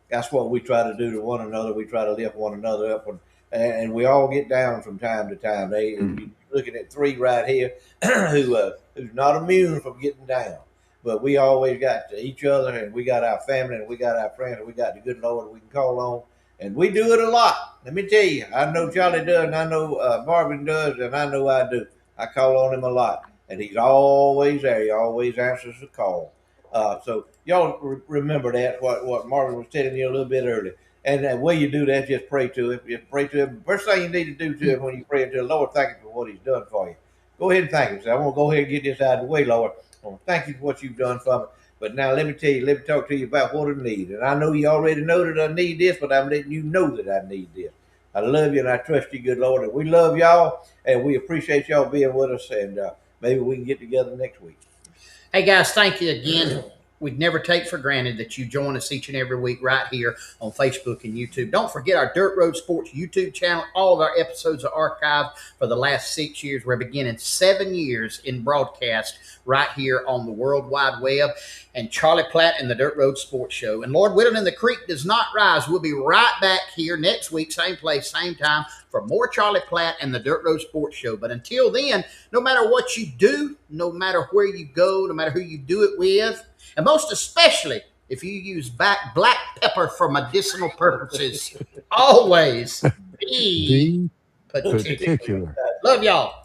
[SPEAKER 2] That's what we try to do to one another. We try to lift one another up, and we all get down from time to time. You're looking at three right here who's not immune from getting down, but we always got each other, and we got our family, and we got our friends, and we got the good Lord we can call on. And we do it a lot. Let me tell you, I know Charlie does, and I know Marvin does, and I know I do. I call on him a lot, and he's always there. He always answers the call. So y'all remember that, what Marvin was telling you a little bit earlier. And the way you do that, just pray to him. Just pray to him. First thing you need to do to him when you pray to the Lord, thank him for what he's done for you. Go ahead and thank him. So I want to go ahead and get this out of the way, Lord. I want to thank you for what you've done for me. But now let me talk to you about what I need. And I know you already know that I need this, but I'm letting you know that I need this. I love you and I trust you, good Lord. And we love y'all and we appreciate y'all being with us. And maybe we can get together next week.
[SPEAKER 1] Hey, guys, thank you again. we'd never take for granted that you join us each and every week right here on Facebook and YouTube. Don't forget our Dirt Road Sports YouTube channel. All of our episodes are archived for the last 6 years. We're beginning 7 years in broadcast right here on the World Wide Web. And Charlie Platt and the Dirt Road Sports Show. And Lord willing, and the creek does not rise. We'll be right back here next week, same place, same time, for more Charlie Platt and the Dirt Road Sports Show. But until then, no matter what you do, no matter where you go, no matter who you do it with, and most especially if you use black pepper for medicinal purposes, always be particular.
[SPEAKER 3] Particular.
[SPEAKER 1] Love y'all.